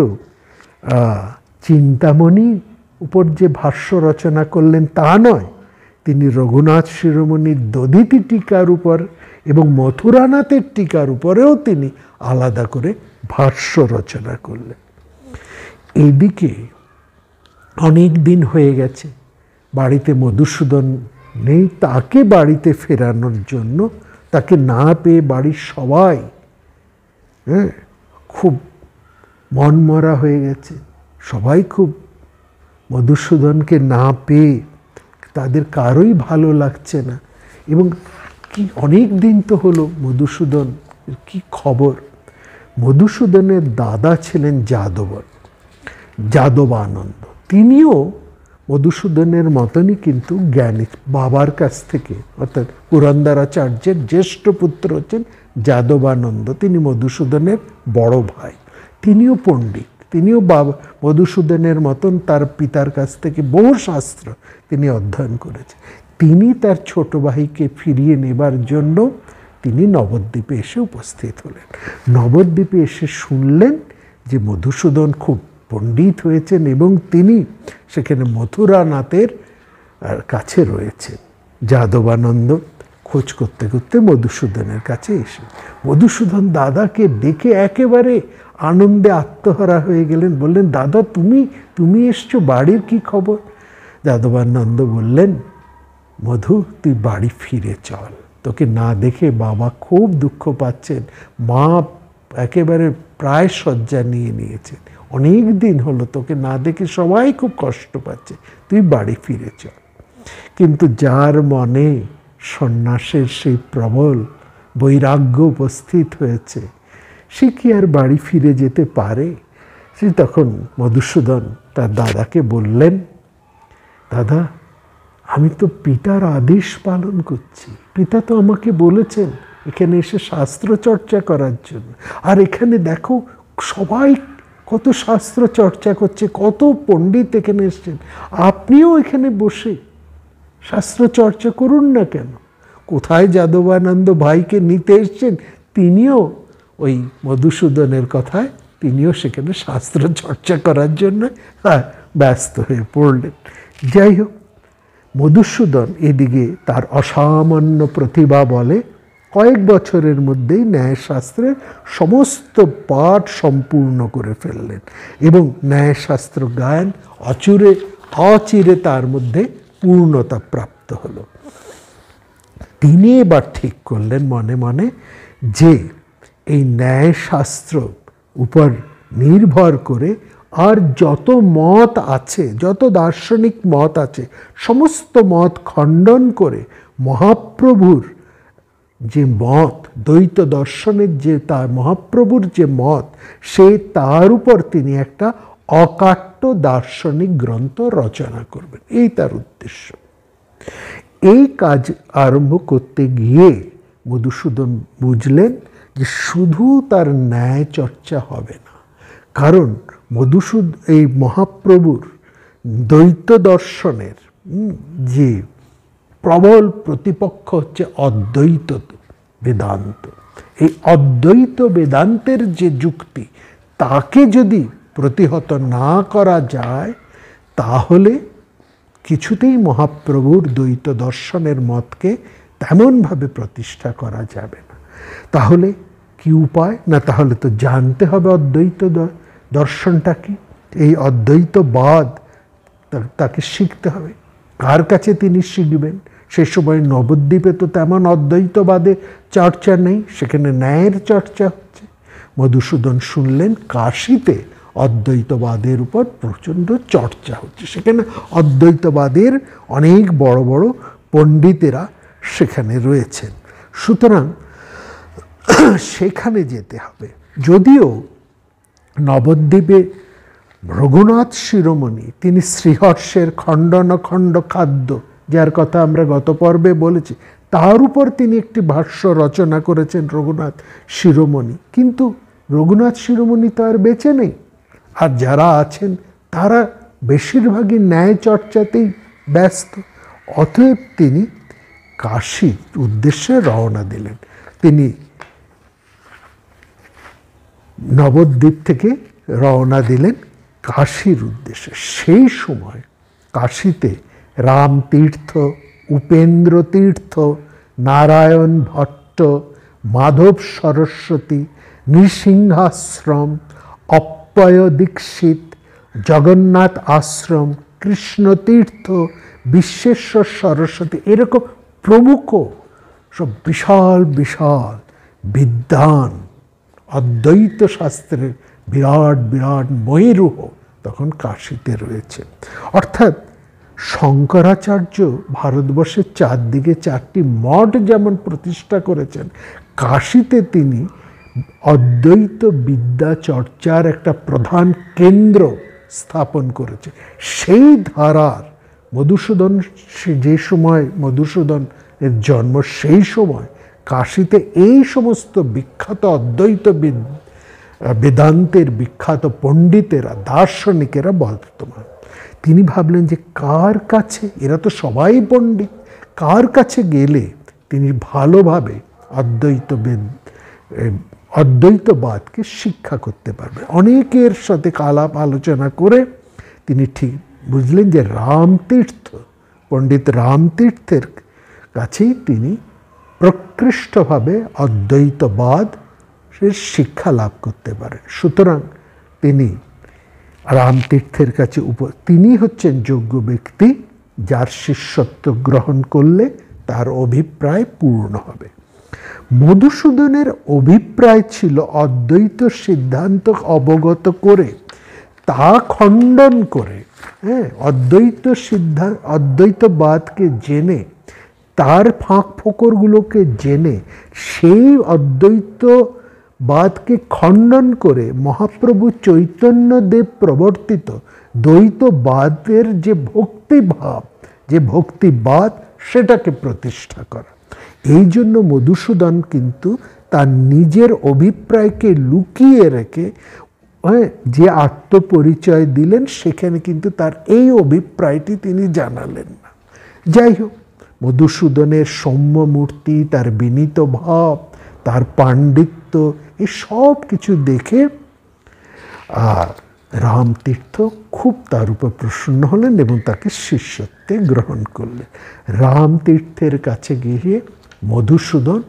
Speaker 1: চিন্তামণি উপর যে ভাষ্য রচনা করলেন তা নয়, তিনি রঘুনাথ শিরোমণির দধিতি টিকার উপর এবং মথুরানাথের টিকার উপরেও তিনি আলাদা করে ভাষ্য রচনা করলেন। এদিকে অনেক দিন হয়ে গেছে, বাড়িতে মধুসূদন নেই। তাকে বাড়িতে ফেরানোর জন্য, তাকে না পেয়ে বাড়ির সবাই খুব মনমরা হয়ে গেছে। সবাই খুব মধুসূদনকে না পেয়ে তাদের কারোই ভালো লাগছে না। এবং কি অনেক দিন তো হলো, মধুসূদন কি খবর? মধুসূদনের দাদা ছিলেন যাদবানন্দ। তিনিও মধুসূদনের মতনই কিন্তু জ্ঞানী, বাবার কাছ থেকে, অর্থাৎ পুরন্দরাচার্যের জ্যেষ্ঠ পুত্র হচ্ছেন যাদবানন্দ। তিনি মধুসূদনের বড় ভাই, তিনিও পণ্ডিত। তিনিও মধুসূদনের মতন তার পিতার কাছ থেকে বহু শাস্ত্র তিনি অধ্যয়ন করেছেন। তিনি তার ছোট ভাইকে ফিরিয়ে নেবার জন্য তিনি নবদ্বীপে এসে উপস্থিত হলেন। নবদ্বীপে এসে শুনলেন যে মধুসূদন খুব পণ্ডিত হয়েছেন এবং তিনি সেখানে মথুরানাথের কাছে রয়েছেন। যাদবানন্দ খোঁজ করতে করতে মধুসূদনের কাছে এসে মধুসূদন দাদাকে দেখে একেবারে আনন্দে আত্মহারা হয়ে গেলেন। বললেন, দাদা তুমি এসছো, বাড়ির কি খবর? যাদবানন্দ বললেন, মধু তুই বাড়ি ফিরে চল, তোকে না দেখে বাবা খুব দুঃখ পাচ্ছেন, মা একেবারে প্রায় শয্যা নিয়ে নিয়েছেন, অনেক দিন হলো তোকে না দেখে সবাই খুব কষ্ট পাচ্ছে, তুই বাড়ি ফিরে চল। কিন্তু যার মনে সন্ন্যাসের সেই প্রবল বৈরাগ্য উপস্থিত হয়েছে, সে কি আর বাড়ি ফিরে যেতে পারে? সে তখন মধুসূদন তার দাদাকে বললেন, দাদা আমি তো পিতার আদেশ পালন করছি, পিতা তো আমাকে বলেছেন এখানে এসে শাস্ত্র চর্চা করার জন্য, আর এখানে দেখো সবাই কত শাস্ত্র চর্চা করছে, কত পণ্ডিত এখানে এসছেন, আপনিও এখানে বসে শাস্ত্র চর্চা করুন না কেন? কোথায় যাদবানন্দ ভাইকে নিতে এসছেন, তিনিও ওই মধুসূদনের কথায় তিনিও সেখানে শাস্ত্র চর্চা করার জন্য ব্যস্ত হয়ে পড়লেন। যাই হোক, মধুসূদন এদিকে তার অসামান্য প্রতিভা বলে কয়েক বছরের মধ্যেই ন্যায়শাস্ত্রের সমস্ত পাঠ সম্পূর্ণ করে ফেললেন এবং ন্যায়শাস্ত্র গায়ন অচিরে তার মধ্যে পূর্ণতা প্রাপ্ত হলো। তিনি এবার ঠিক করলেন মনে মনে যে এই ন্যায়শাস্ত্র উপর নির্ভর করে আর যত মত আছে, যত দার্শনিক মত আছে, সমস্ত মত খণ্ডন করে মহাপ্রভুর যে মত, দ্বৈত দর্শনের যে তার মহাপ্রভুর যে মত, তার উপর তিনি একটা অকাট্য দার্শনিক গ্রন্থ রচনা করবেন। এই তার উদ্দেশ্য। এই কাজ আরম্ভ করতে গিয়ে মধুসূদন বুঝলেন যে শুধু তার ন্যায় চর্চা হবে না, কারণ এই মহাপ্রভুর দ্বৈত দর্শনের যে প্রবল প্রতিপক্ষ হচ্ছে অদ্বৈত বেদান্ত। এই অদ্বৈত বেদান্তের যে যুক্তি, তাকে যদি প্রতিহত না করা যায় তাহলে কিছুতেই মহাপ্রভুর দ্বৈত দর্শনের মতকে তেমনভাবে প্রতিষ্ঠা করা যাবে না। তাহলে কি উপায়? না, তাহলে তো জানতে হবে অদ্বৈত দর্শনটা কি, এই অদ্বৈতবাদ তাকে শিখতে হবে। কার কাছে তিনি শিখবেন? সে সময় নবদ্বীপে তো তেমন অদ্বৈতবাদে চর্চা নেই, সেখানে ন্যায়ের চর্চা হচ্ছে। মধুসূদন শুনলেন কাশীতে অদ্বৈতবাদের উপর প্রচণ্ড চর্চা হচ্ছে, সেখানে অদ্বৈতবাদের অনেক বড় বড় পণ্ডিতেরা সেখানে রয়েছেন। সুতরাং সেখানে যেতে হবে। যদিও নবদ্বীপে রঘুনাথ শিরোমণি তিনি শ্রীহর্ষের খণ্ডনখণ্ড খাদ্য, যার কথা আমরা গত পর্বে বলেছি, তার উপর তিনি একটি ভাষ্য রচনা করেছেন রঘুনাথ শিরোমণি, কিন্তু রঘুনাথ শিরোমণি তো আর বেঁচে নেই। আর যারা আছেন তারা বেশিরভাগই ন্যায় চর্চাতেই ব্যস্ত। অতএব তিনি কাশীর উদ্দেশ্যে রওনা দিলেন। তিনি নবদ্বীপ থেকে রওনা দিলেন কাশীর উদ্দেশ্যে। সেই সময় কাশীতে রামতীর্থ, উপেন্দ্র তীর্থ, নারায়ণ ভট্ট, মাধব সরস্বতী, নৃসিংহাশ্রম, অপ্পয় দীক্ষিত, জগন্নাথ আশ্রম, কৃষ্ণতীর্থ, বিশ্বেশ্বর সরস্বতী, এরকম প্রমুখ সব বিশাল বিশাল বিদ্বান, অদ্বৈত শাস্ত্রের বিরাট বিরাট ময়ূরূহ তখন কাশীতে রয়েছে। অর্থাৎ শঙ্করাচার্য ভারতবর্ষের চারদিকে 4টি মঠ যেমন প্রতিষ্ঠা করেছেন, কাশীতে তিনি অদ্বৈত বিদ্যা চর্চার একটা প্রধান কেন্দ্র স্থাপন করেছে। সেই ধারার মধুসূদন, যে সময় মধুসূদনের জন্ম, সেই সময় কাশীতে এই সমস্ত বিখ্যাত অদ্বৈত বেদান্তের বিখ্যাত পণ্ডিতেরা, দার্শনিকেরা বর্তমান। তিনি ভাবলেন যে কার কাছে, এরা তো সবাই পণ্ডিত, কার কাছে গেলে তিনি ভালোভাবে অদ্বৈতবাদকে শিক্ষা করতে পারবে। অনেকের সাথে আলাপ আলোচনা করে তিনি ঠিক বুঝলেন যে রামতীর্থ, পণ্ডিত রামতীর্থের কাছেই তিনি প্রকৃষ্টভাবে অদ্বৈতবাদ শিক্ষা লাভ করতে পারেন। সুতরাং তিনি রামতীর্থের কাছে তিনি হচ্ছেন যোগ্য ব্যক্তি, যার শিষ্যত্ব গ্রহণ করলে তার অভিপ্রায় পূর্ণ হবে। মধুসূদনের অভিপ্রায় ছিল অদ্বৈত সিদ্ধান্ত অবগত করে তা খণ্ডন করে, অদ্বৈতবাদকে জেনে, তার ফাঁক ফোকরগুলোকে জেনে, সেই অদ্বৈতবাদকে খণ্ডন করে মহাপ্রভু চৈতন্যদেব প্রবর্তিত দ্বৈতবাদের যে ভক্তিভাব, যে ভক্তিবাদ, সেটাকে প্রতিষ্ঠা করা। এই জন্য মধুসূদন কিন্তু তার নিজের অভিপ্রায়কে লুকিয়ে রেখে যে আত্মপরিচয় দিলেন, সেখানে কিন্তু তার এই অভিপ্রায়টি তিনি জানালেন না। যাই হোক, মধুসূদনের সৌম্য মূর্তি, তার বিনীত ভাব, তার পাণ্ডিত্য, এই সব কিছু দেখে রামতীর্থ খুব তার উপর প্রসন্ন হলেন এবং তাকে শিষ্যত্বে গ্রহণ করলেন। রামতীর্থের কাছে গিয়ে মধুসূদন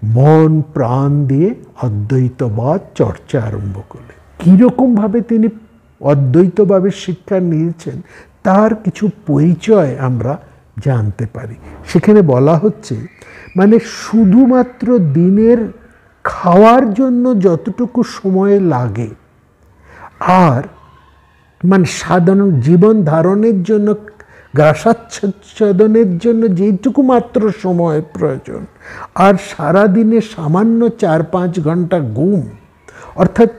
Speaker 1: মন প্রাণ দিয়ে অদ্বৈতবাদ চর্চা আরম্ভ করলেন। কীরকমভাবে তিনি অদ্বৈতভাবের শিক্ষা নিয়েছেন তার কিছু পরিচয় আমরা জানতে পারি। সেখানে বলা হচ্ছে মানে শুধুমাত্র দিনের খাওয়ার জন্য যতটুকু সময় লাগে আর মানে সাধারণ জীবন ধারণের জন্য গ্রাসাচ্ছাদনের জন্য যেটুকু মাত্র সময় প্রয়োজন আর সারাদিনে সামান্য 4-5 ঘন্টা ঘুম, অর্থাৎ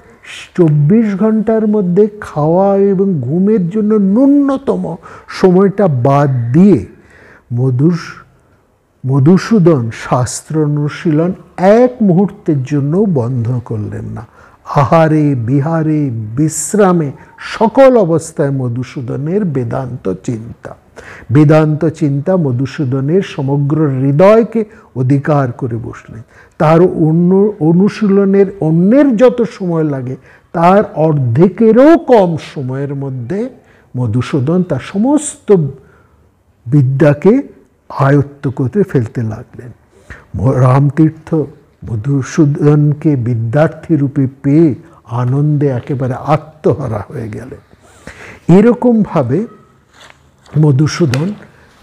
Speaker 1: 24 ঘন্টার মধ্যে খাওয়া এবং ঘুমের জন্য ন্যূনতম সময়টা বাদ দিয়ে মধুসূদন শাস্ত্র অনুশীলন এক মুহূর্তের জন্য বন্ধ করলেন না। আহারে বিহারে বিশ্রামে সকল অবস্থায় মধুসূদনের বেদান্ত চিন্তা মধুসূদনের সমগ্র হৃদয়কে অধিকার করে বসলেন। তার অনুশীলনের অন্যের যত সময় লাগে তার অর্ধেকেরও কম সময়ের মধ্যে মধুসূদন তার সমস্ত বিদ্যাকে আয়ত্ত করে ফেলতে লাগলেন। রামতীর্থ মধুসূদনকে বিদ্যার্থী রূপে পেয়ে আনন্দে একেবারে আত্মহারা হয়ে গেলেন। এরকমভাবে মধুসূদন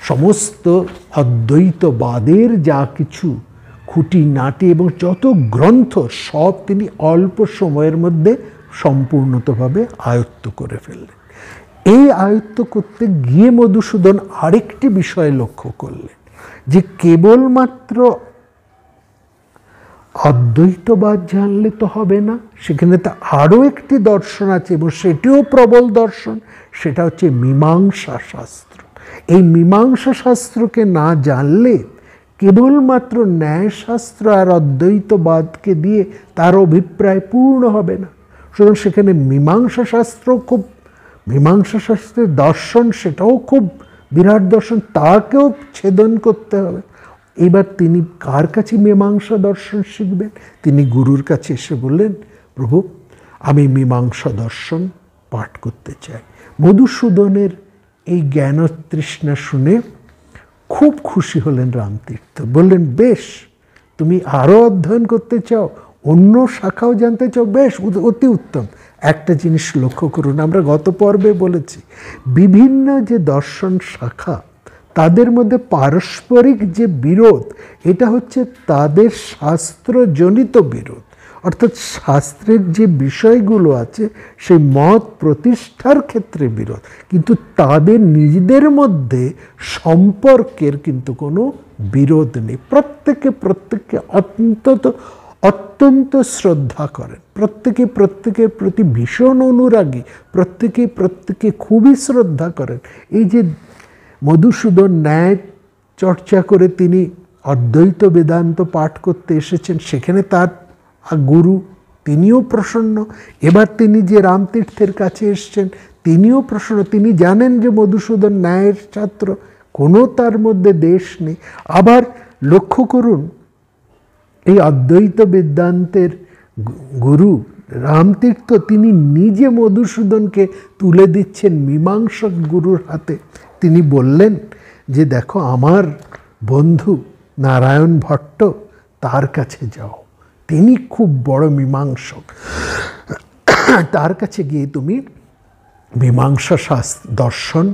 Speaker 1: সমস্ত অদ্বৈতবাদের যা কিছু খুঁটিনাটি এবং যত গ্রন্থ সব তিনি অল্প সময়ের মধ্যে সম্পূর্ণতভাবে আয়ত্ত করে ফেললেন। এই আয়ত্ত করতে গিয়ে মধুসূদন আরেকটি বিষয় লক্ষ্য করলেন যে কেবলমাত্র অদ্বৈতবাদ জানলে তো হবে না, সেখানে তো আরও একটি দর্শন আছে এবং সেটিও প্রবল দর্শন, সেটা হচ্ছে মীমাংসা শাস্ত্র। এই মীমাংসা শাস্ত্রকে না জানলে কেবলমাত্র ন্যায়শাস্ত্র আর অদ্বৈতবাদকে দিয়ে তার অভিপ্রায় পূর্ণ হবে না। সুতরাং সেখানে মীমাংসা শাস্ত্রের দর্শন সেটাও খুব বিরাট দর্শন, তাকেও ছেদন করতে হবে। এবার তিনি কার কাছে মীমাংসা দর্শন শিখবেন? তিনি গুরুর কাছে এসে বললেন, প্রভু আমি মীমাংসা দর্শন পাঠ করতে চাই। মধুসূদনের এই জ্ঞানতৃষ্ণা শুনে খুব খুশি হলেন রামতীর্থ। বললেন, বেশ, তুমি আরও অধ্যয়ন করতে চাও, অন্য শাখাও জানতে চাও, বেশ, অতি উত্তম। একটা জিনিস লক্ষ্য করুন, আমরা গত পর্বে বলেছি বিভিন্ন যে দর্শন শাখা তাদের মধ্যে পারস্পরিক যে বিরোধ, এটা হচ্ছে তাদের শাস্ত্রজনিত বিরোধ, অর্থাৎ শাস্ত্রের যে বিষয়গুলো আছে সেই মত প্রতিষ্ঠার ক্ষেত্রে বিরোধ, কিন্তু তাদের নিজেদের মধ্যে সম্পর্কের কিন্তু কোনো বিরোধ নেই। প্রত্যেকে অত্যন্ত শ্রদ্ধা করেন, প্রত্যেকের প্রতি ভীষণ অনুরাগী, প্রত্যেকে খুবই শ্রদ্ধা করেন। এই যে মধুসূদন ন্যায় চর্চা করে তিনি অদ্বৈত বেদান্ত পাঠ করতে এসেছেন, সেখানে তার গুরু তিনিও প্রসন্ন। এবার তিনি যে রামতীর্থের কাছে এসছেন তিনিও প্রসন্ন, তিনি জানেন যে মধুসূদন ন্যায়ের ছাত্র, কোনো তার মধ্যে দেশ নেই। আবার লক্ষ্য করুন, এই অদ্বৈত বেদান্তের গুরু রামতীর্থ তিনি নিজে মধুসূদনকে তুলে দিচ্ছেন মীমাংসক গুরুর হাতে। তিনি বললেন যে দেখো, আমার বন্ধু নারায়ণ ভট্ট, তার কাছে যাও, তিনি খুব বড় মীমাংসক, তার কাছে গিয়ে তুমি মীমাংসা দর্শন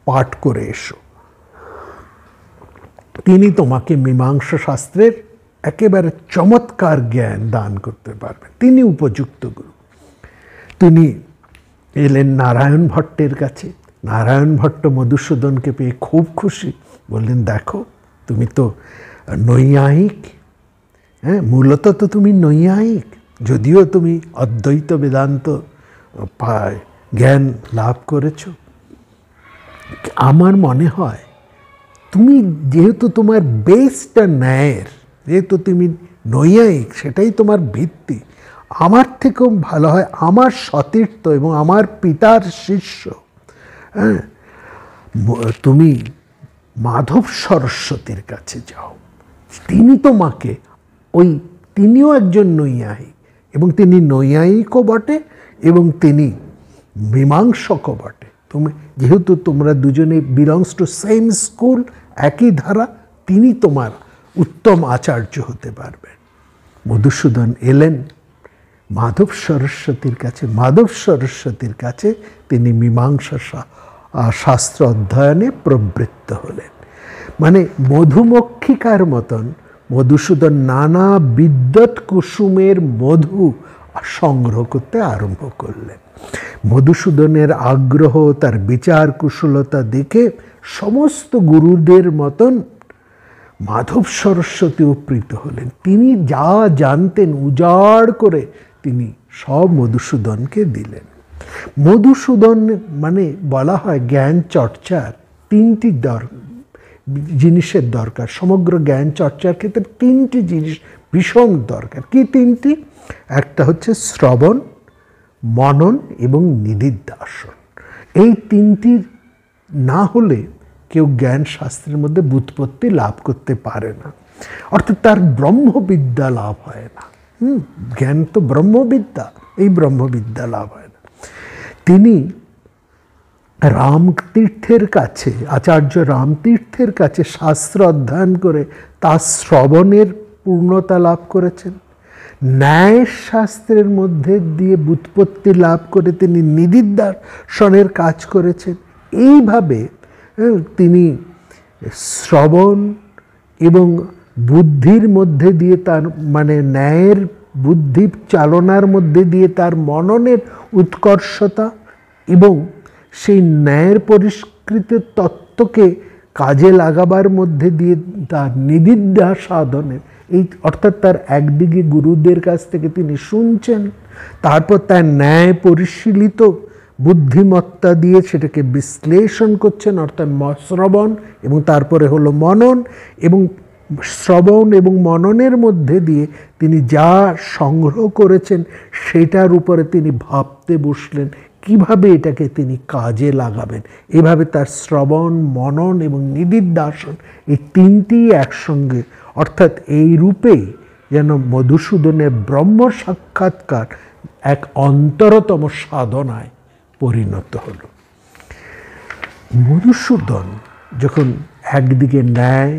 Speaker 1: পাঠ করে এসো, তিনি তোমাকে মীমাংসা শাস্ত্রের একেবারে চমৎকার জ্ঞান দান করতে পারবেন, তিনি উপযুক্ত গুরু। তিনি এলেন নারায়ণ ভট্টের কাছে। নারায়ণ ভট্ট মধুসূদনকে পেয়ে খুব খুশি, বললেন, দেখো তুমি তো নৈয়ায়িক, হ্যাঁ, মূলত তো তুমি নৈয়ায়িক, যদিও তুমি অদ্বৈত বেদান্ত জ্ঞান লাভ করেছ, আমার মনে হয় তুমি যেহেতু তোমার বেসটা ন্যায়ের, যেহেতু তুমি নৈয়ায়িক, সেটাই তোমার ভিত্তি, আমার থেকেও ভালো হয় আমার সতীর্থ এবং আমার পিতার শিষ্য, হ্যাঁ, তুমি মাধব সরস্বতীর কাছে যাও। তিনি তোমাকে তিনিও একজন নৈয়ায়িক, এবং তিনি নৈয়ায়িকও বটে এবং তিনি মীমাংসকও বটে। যেহেতু তোমরা দুজনে বিলংস টু সেম স্কুল, একই ধারা, তিনি তোমার উত্তম আচার্য হতে পারবেন। মধুসূদন এলেন মাধব সরস্বতীর কাছে। মাধব সরস্বতীর কাছে তিনি মীমাংসা শাস্ত্র অধ্যয়নে প্রবৃত্ত হলেন। মানে মধুমক্ষিকার মতন মধুসূদন নানা বিদ্যৎ কুসুমের মধু সংগ্রহ করতে আরম্ভ করলেন। মধুসূদনের আগ্রহ, তার বিচার কুশলতা দেখে সমস্ত গুরুদের মতন মাধব সরস্বতীও প্রীত হলেন। তিনি যা জানতেন উজাড় করে তিনি সব মধুসূদনকে দিলেন। মধুসূদন মানে বলা হয় জ্ঞান চর্চার তিনটি জিনিসের দরকার। সমগ্র জ্ঞান চর্চার ক্ষেত্রে তিনটি জিনিস ভীষণ দরকার। কি তিনটি? একটা হচ্ছে শ্রবণ, মনন এবং নিদিধ্যাসন। এই তিনটি না হলে কেউ জ্ঞান শাস্ত্রের মধ্যে ব্যুৎপত্তি লাভ করতে পারে না, অর্থাৎ তার ব্রহ্মবিদ্যা লাভ হয় না। জ্ঞান তো ব্রহ্মবিদ্যা, এই ব্রহ্মবিদ্যা লাভ হয় না। তিনি রামতীর্থের কাছে, আচার্য রামতীর্থের কাছে শাস্ত্র অধ্যয়ন করে তার শ্রবণের পূর্ণতা লাভ করেছেন। ন্যায় শাস্ত্রের মধ্যে দিয়ে ব্যুৎপত্তি লাভ করে তিনি নিদিধ্যাসনের কাজ করেছেন। এইভাবে তিনি শ্রবণ এবং বুদ্ধির মধ্যে দিয়ে তার মানে ন্যায়ের বুদ্ধি চালনার মধ্যে দিয়ে তার মননের উৎকর্ষতা এবং সেই ন্যায়ের পরিষ্কৃত তত্ত্বকে কাজে লাগাবার মধ্যে দিয়ে তার নিদিধ্যা সাধনের, এই অর্থাৎ তার একদিকে গুরুদের কাছ থেকে তিনি শুনছেন, তারপর তার ন্যায় পরিশীলিত বুদ্ধিমত্তা দিয়ে সেটাকে বিশ্লেষণ করছেন, অর্থাৎ শ্রবণ, এবং তারপরে হলো মনন, এবং শ্রবণ এবং মননের মধ্যে দিয়ে তিনি যা সংগ্রহ করেছেন সেটার উপরে তিনি ভাবতে বসলেন কিভাবে এটাকে তিনি কাজে লাগাবেন। এভাবে তার শ্রবণ, মনন এবং নিদিধ্যাসন এই তিনটি একসঙ্গে, অর্থাৎ এই রূপেই যেন মধুসূদনের ব্রহ্ম সাক্ষাৎকার এক অন্তরতম সাধনায় পরিণত হল। মধুসূদন যখন একদিকে ন্যায়,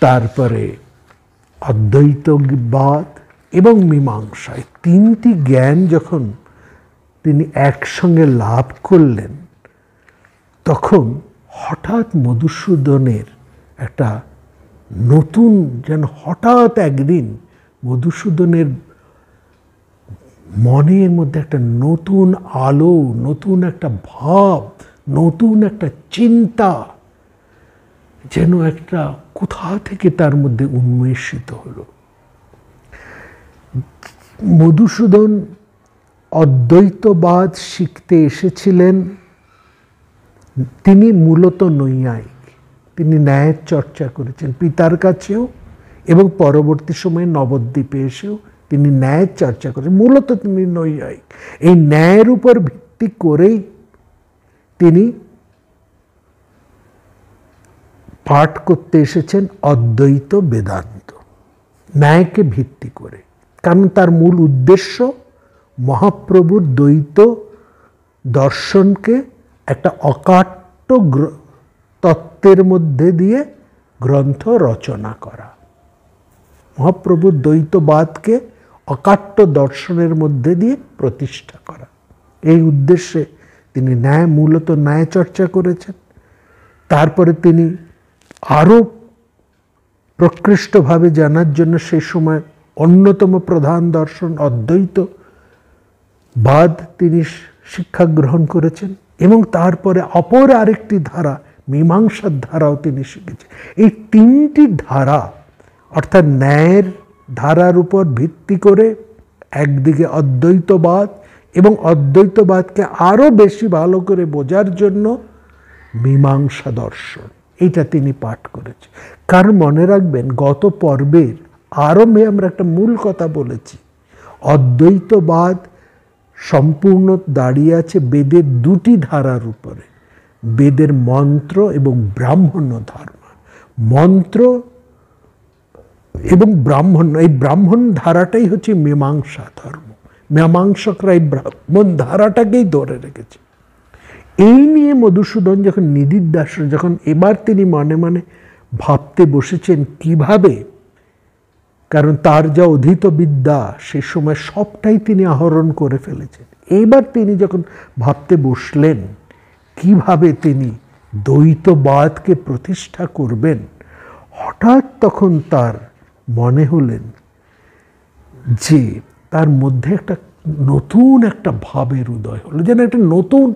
Speaker 1: তারপরে অদ্বৈতবাদ এবং মীমাংসায় তিনটি জ্ঞান যখন তিনি একসঙ্গে লাভ করলেন, তখন হঠাৎ মধুসূদনের একটা নতুন, যেন হঠাৎ একদিন মধুসূদনের মনের মধ্যে একটা নতুন আলো, নতুন একটা ভাব, নতুন একটা চিন্তা যেন একটা কোথা থেকে তার মধ্যে উন্মেষিত হলো। মধুসূদন অদ্বৈতবাদ শিখতে এসেছিলেন। তিনি মূলত নৈয়ায়িক, তিনি ন্যায়ের চর্চা করেছেন পিতার কাছেও এবং পরবর্তী সময়ে নবদ্বীপে এসেও তিনি ন্যায়ের চর্চা করেছেন। মূলত তিনি নৈয়ায়িক। এই ন্যায়ের উপর ভিত্তি করেই তিনি পাঠ করতে এসেছেন অদ্বৈত বেদান্ত, ন্যায়কে ভিত্তি করে। কারণ তার মূল উদ্দেশ্য মহাপ্রভুর দ্বৈত দর্শনকে একটা অকাট্য তত্ত্বের মধ্যে দিয়ে গ্রন্থ রচনা করা, মহাপ্রভুর দ্বৈতবাদকে অকাট্য দর্শনের মধ্যে দিয়ে প্রতিষ্ঠা করা। এই উদ্দেশ্যে তিনি মূলত ন্যায় চর্চা করেছেন। তারপরে তিনি আরও প্রকৃষ্টভাবে জানার জন্য সেই সময় অন্যতম প্রধান দর্শন অদ্বৈতবাদ তিনি শিক্ষা গ্রহণ করেছেন, এবং তারপরে অপর আরেকটি ধারা মীমাংসার ধারাও তিনি শিখেছেন। এই তিনটি ধারা, অর্থাৎ ন্যায়ের ধারার উপর ভিত্তি করে একদিকে অদ্বৈতবাদ এবং অদ্বৈতবাদকে আরও বেশি ভালো করে বোঝার জন্য মীমাংসা দর্শন, এইটা তিনি পাঠ করেছেন। কারণ মনে রাখবেন, গত পর্বের আরম্ভে আমরা একটা মূল কথা বলেছি, অদ্বৈতবাদ সম্পূর্ণ দাঁড়িয়ে আছে বেদের দুটি ধারার উপরে, বেদের মন্ত্র এবং ব্রাহ্মণ্য ধর্ম। মন্ত্র এবং ব্রাহ্মণ্য, এই ব্রাহ্মণ ধারাটাই হচ্ছে মীমাংসা ধর্ম। মীমাংসকরা এই ব্রাহ্মণ ধারাটাকেই ধরে রেখেছে। এই নিয়ে মধুসূদন যখন নিদিধ্যাসন, যখন এবার তিনি মনে মনে ভাবতে বসেছেন কিভাবে, কারণ তার যা অধীত বিদ্যা সে সময় সবটাই তিনি আহরণ করে ফেলেছেন। এইবার তিনি যখন ভাবতে বসলেন কিভাবে তিনি দ্বৈতবাদকে প্রতিষ্ঠা করবেন, হঠাৎ তখন তার মনে হলেন যে তার মধ্যে একটা নতুন একটা ভাবের উদয় হলো, যেন একটা নতুন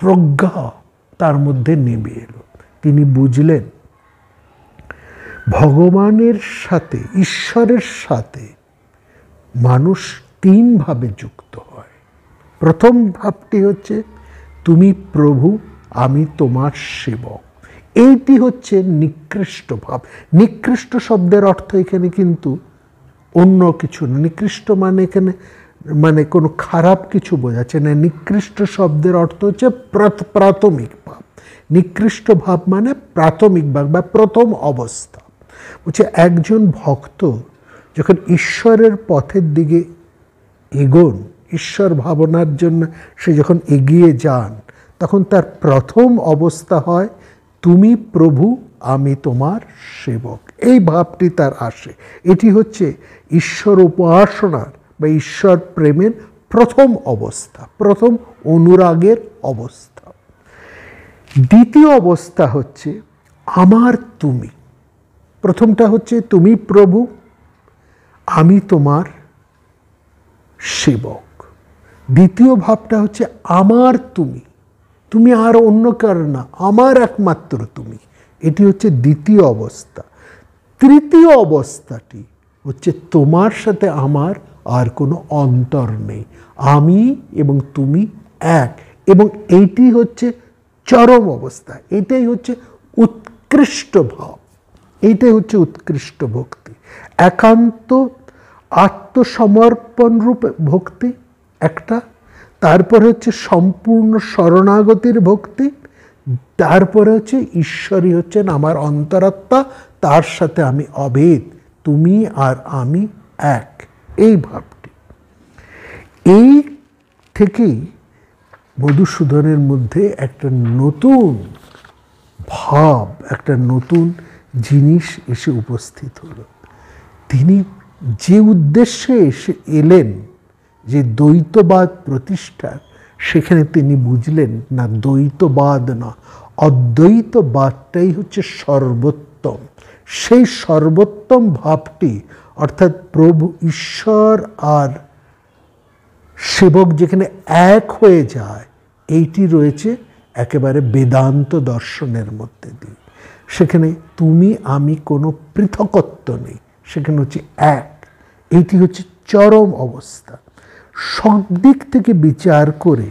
Speaker 1: প্রজ্ঞা তার মধ্যে নেমে এলো। তিনি বুঝলেন ভগবানের সাথে, ঈশ্বরের সাথে মানুষ তিন ভাবে যুক্ত হয়। প্রথম ভাবটি হচ্ছে তুমি প্রভু, আমি তোমার সেবক। এইটি হচ্ছে নিকৃষ্ট ভাব। নিকৃষ্ট শব্দের অর্থ এখানে কিন্তু অন্য কিছু না। নিকৃষ্ট মানে এখানে মানে কোনো খারাপ কিছু বোঝাচ্ছে না। নিকৃষ্ট শব্দের অর্থ হচ্ছে প্রাথমিক ভাব। নিকৃষ্ট ভাব মানে প্রাথমিক ভাব বা প্রথম অবস্থা। বলছে একজন ভক্ত যখন ঈশ্বরের পথের দিকে এগোন, ঈশ্বর ভাবনার জন্য সে যখন এগিয়ে যান, তখন তার প্রথম অবস্থা হয় তুমি প্রভু, আমি তোমার সেবক। এই ভাবটি তার আসে। এটি হচ্ছে ঈশ্বর উপাসনার বা ঈশ্বর প্রেমের প্রথম অবস্থা, প্রথম অনুরাগের অবস্থা। দ্বিতীয় অবস্থা হচ্ছে আমার তুমি। প্রথমটা হচ্ছে তুমি প্রভু, আমি তোমার সেবক। দ্বিতীয় ভাবটা হচ্ছে আমার তুমি, তুমি আর অন্য কারো না, আমার একমাত্র তুমি। এটি হচ্ছে দ্বিতীয় অবস্থা। তৃতীয় অবস্থাটি হচ্ছে তোমার সাথে আমার আর কোনো অন্তর নেই, আমি এবং তুমি এক। এবং এইটি হচ্ছে চরম অবস্থা, এটাই হচ্ছে উৎকৃষ্ট ভাব, এইটাই হচ্ছে উৎকৃষ্ট ভক্তি। একান্ত আত্মসমর্পণ রূপে ভক্তি একটা, তারপরে হচ্ছে সম্পূর্ণ শরণাগতির ভক্তি, তারপরে হচ্ছে ঈশ্বরই হচ্ছেন আমার অন্তরাত্মা, তার সাথে আমি অভেদ, তুমি আর আমি এক। এই ভাবটি, এই থেকেই মধুসূদনের মধ্যে একটা নতুন ভাব, একটা নতুন জিনিস এসে উপস্থিত হলো। তিনি যে উদ্দেশ্যে এলেন, যে দ্বৈতবাদ প্রতিষ্ঠার, সেখানে তিনি বুঝলেন না দ্বৈতবাদ না, অদ্বৈতবাদটাই হচ্ছে সর্বোত্তম। সেই সর্বোত্তম ভাবটি অর্থাৎ প্রভু ঈশ্বর আর সেবক যেখানে এক হয়ে যায়, এইটি রয়েছে একেবারে বেদান্ত দর্শনের মধ্যে দিয়ে। সেখানে তুমি আমি কোনো পৃথকত্ব নেই, সেখানে হচ্ছে এক। এইটি হচ্ছে চরম অবস্থা। সব দিক থেকে বিচার করে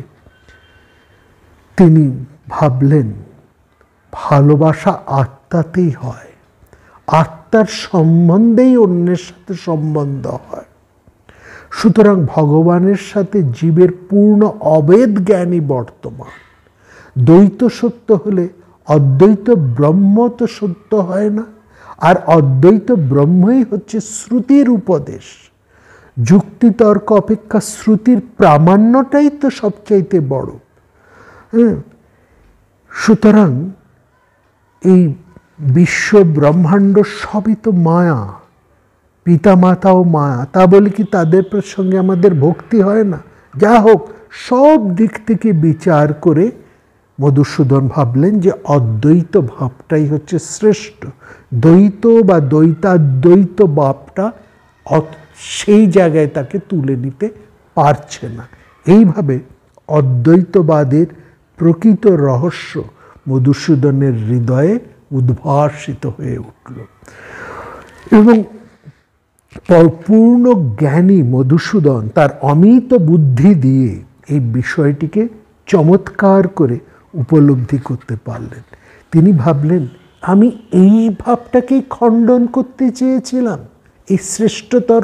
Speaker 1: তিনি ভাবলেন ভালোবাসা আত্মাতেই হয়, আত্মার সম্বন্ধেই অন্যের সাথে সম্বন্ধ হয়। সুতরাং ভগবানের সাথে জীবের পূর্ণ অভেদ জ্ঞানই বর্তমান। দ্বৈত সত্য হলে অদ্বৈত ব্রহ্ম তো সত্য হয় না, আর অদ্বৈত ব্রহ্মই হচ্ছে শ্রুতির উপদেশ। যুক্তিতর্ক অপেক্ষা শ্রুতির প্রামাণ্যটাই তো সবচাইতে বড়। সুতরাং এই বিশ্ব ব্রহ্মাণ্ড সবই তো মায়া, পিতামাতাও মায়া। তা বলে কি তাদের প্রসঙ্গে আমাদের ভক্তি হয় না? যা হোক, সব দিক থেকে বিচার করে মধুসূদন ভাবলেন যে অদ্বৈত ভাবটাই হচ্ছে শ্রেষ্ঠ। দ্বৈত বা দ্বৈতাদ্বৈত ভাবটা সেই জায়গায় তাকে তুলে নিতে পারছে না। এইভাবে অদ্বৈতবাদের প্রকৃত রহস্য মধুসূদনের হৃদয়ে উদ্ভাসিত হয়ে উঠল এবং পূর্ণ জ্ঞানী মধুসূদন তার অমিত বুদ্ধি দিয়ে এই বিষয়টিকে চমৎকার করে উপলব্ধি করতে পারলেন। তিনি ভাবলেন আমি এই ভাবটাকেই খণ্ডন করতে চেয়েছিলাম, এই শ্রেষ্ঠতর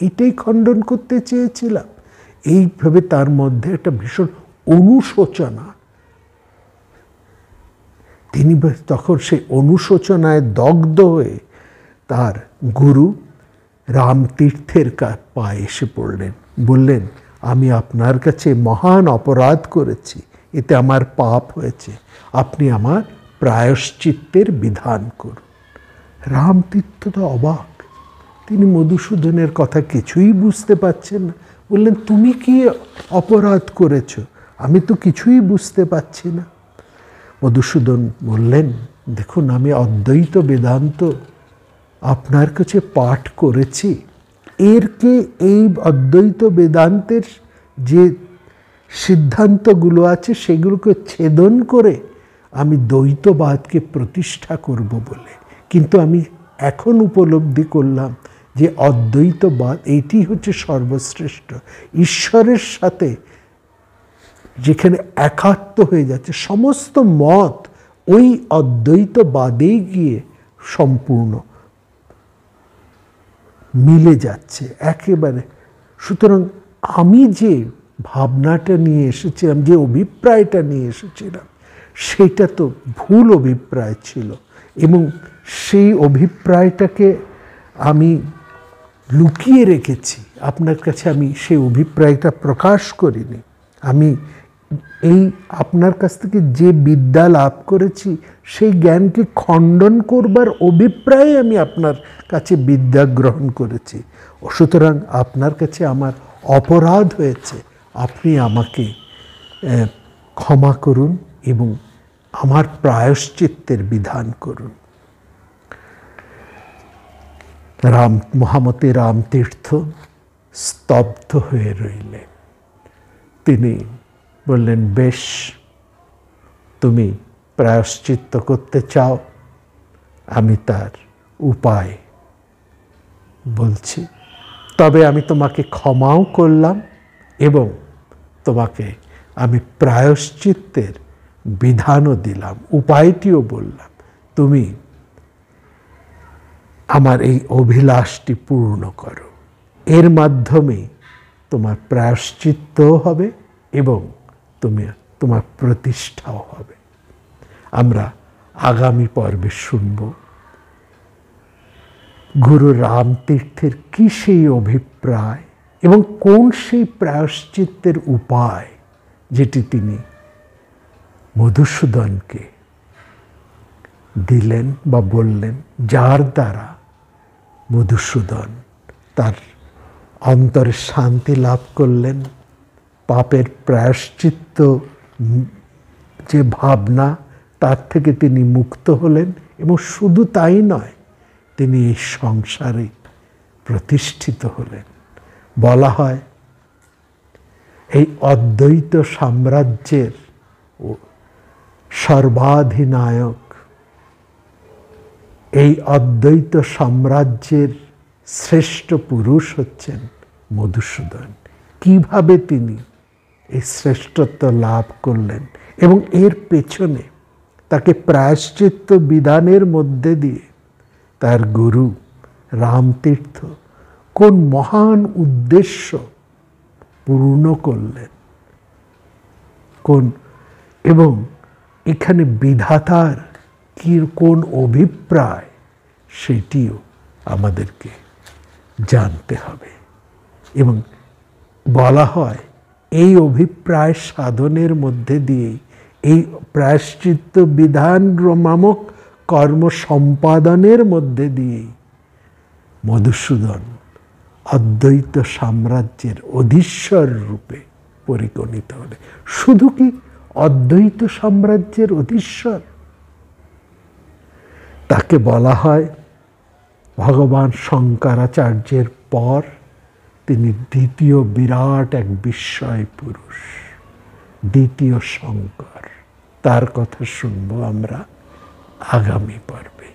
Speaker 1: এটাই খণ্ডন করতে চেয়েছিলাম। এইভাবে তার মধ্যে একটা ভীষণ অনুশোচনা, তিনি তখন সেই অনুশোচনায় দগ্ধ হয়ে তার গুরু রামতীর্থের পায়ে এসে পড়লেন, বললেন আমি আপনার কাছে মহান অপরাধ করেছি, এতে আমার পাপ হয়েছে, আপনি আমার প্রায়শ্চিত্তের বিধান করুন। রামতীর্থ তো অবাক, তিনি মধুসূদনের কথা কিছুই বুঝতে পারছেন না। বললেন, তুমি কি অপরাধ করেছ? আমি তো কিছুই বুঝতে পারছি না। মধুসূদন বললেন, দেখুন, আমি অদ্বৈত বেদান্ত আপনার কাছে পাঠ করেছি। এই অদ্বৈত বেদান্তের যে সিদ্ধান্তগুলো আছে সেগুলোকে ছেদন করে আমি দ্বৈতবাদকে প্রতিষ্ঠা করব বলে। কিন্তু আমি এখন উপলব্ধি করলাম যে অদ্বৈতবাদ এইটি হচ্ছে সর্বশ্রেষ্ঠ। ঈশ্বরের সাথে যেখানে একাত্ম হয়ে যাচ্ছে, সমস্ত মত ওই অদ্বৈতবাদেই গিয়ে সম্পূর্ণ মিলে যাচ্ছে একেবারে। সুতরাং আমি যে ভাবনাটা নিয়ে এসেছিলাম, যে অভিপ্রায়টা নিয়ে এসেছিলাম, সেটা তো ভুল অভিপ্রায় ছিল, এবং সেই অভিপ্রায়টাকে আমি লুকিয়ে রেখেছি আপনার কাছে। আমি সেই অভিপ্রায়টা প্রকাশ করিনি। আমি আপনার কাছ থেকে যে বিদ্যা লাভ করেছি সেই জ্ঞানকে খণ্ডন করবার অভিপ্রায়ে আমি আপনার কাছে বিদ্যা গ্রহণ করেছি। সুতরাং আপনার কাছে আমার অপরাধ হয়েছে, আপনি আমাকে ক্ষমা করুন এবং আমার প্রায়শ্চিত্তের বিধান করুন। মহামতি রামতীর্থ স্তব্ধ হয়ে রইলেন। তিনি বললেন, বেশ, তুমি প্রায়শ্চিত্ত করতে চাও, আমি তার উপায় বলছি। তবে আমি তোমাকে ক্ষমাও করলাম এবং তোমাকে আমি প্রায়শ্চিত্তের বিধানও দিলাম, উপায়টিও বললাম। তুমি আমার এই অভিলাষটি পূর্ণ করো। এর মাধ্যমে তোমার প্রায়শ্চিত্তও হবে এবং তোমার প্রতিষ্ঠাও হবে। আমরা আগামী পর্বে শুনব গুরু রামতীর্থের কি সেই অভিপ্রায় এবং কোন সেই প্রায়শ্চিত্তের উপায় যেটি তিনি মধুসূদনকে দিলেন বা বললেন, যার দ্বারা মধুসূদন তার অন্তরে শান্তি লাভ করলেন, পাপের প্রায়শ্চিত্ত যে ভাবনা তার থেকে তিনি মুক্ত হলেন, এবং শুধু তাই নয়, তিনি এই সংসারে প্রতিষ্ঠিত হলেন। বলা হয় এই অদ্বৈত সাম্রাজ্যের সর্বাধিনায়ক, এই অদ্বৈত সাম্রাজ্যের শ্রেষ্ঠ পুরুষ হচ্ছেন মধুসূদন। কিভাবে তিনি এই শ্রেষ্ঠত্ব লাভ করলেন এবং এর পেছনে তাকে প্রায়শ্চিত্ত বিধানের মধ্যে দিয়ে তার গুরু রামতীর্থ কোন মহান উদ্দেশ্য পূর্ণ করলেন, এবং এখানে বিধাতার কোন অভিপ্রায়, সেটিও আমাদেরকে জানতে হবে। এবং বলা হয় এই অভিপ্রায় সাধনের মধ্যে দিয়ে, এই প্রায়শ্চিত্ত বিধান নামক কর্ম সম্পাদনের মধ্যে দিয়েই মধুসূদন অদ্বৈত সাম্রাজ্যের অধীশ্বর রূপে পরিগণিত হলে। শুধু কি অদ্বৈত সাম্রাজ্যের অধীশ্বর? তাকে বলা হয় ভগবান শঙ্করাচার্যের পর তিনি দ্বিতীয় বিরাট এক বিস্ময় পুরুষ, দ্বিতীয় শঙ্কর। তার কথা শুনবো আমরা আগামী পর্বে।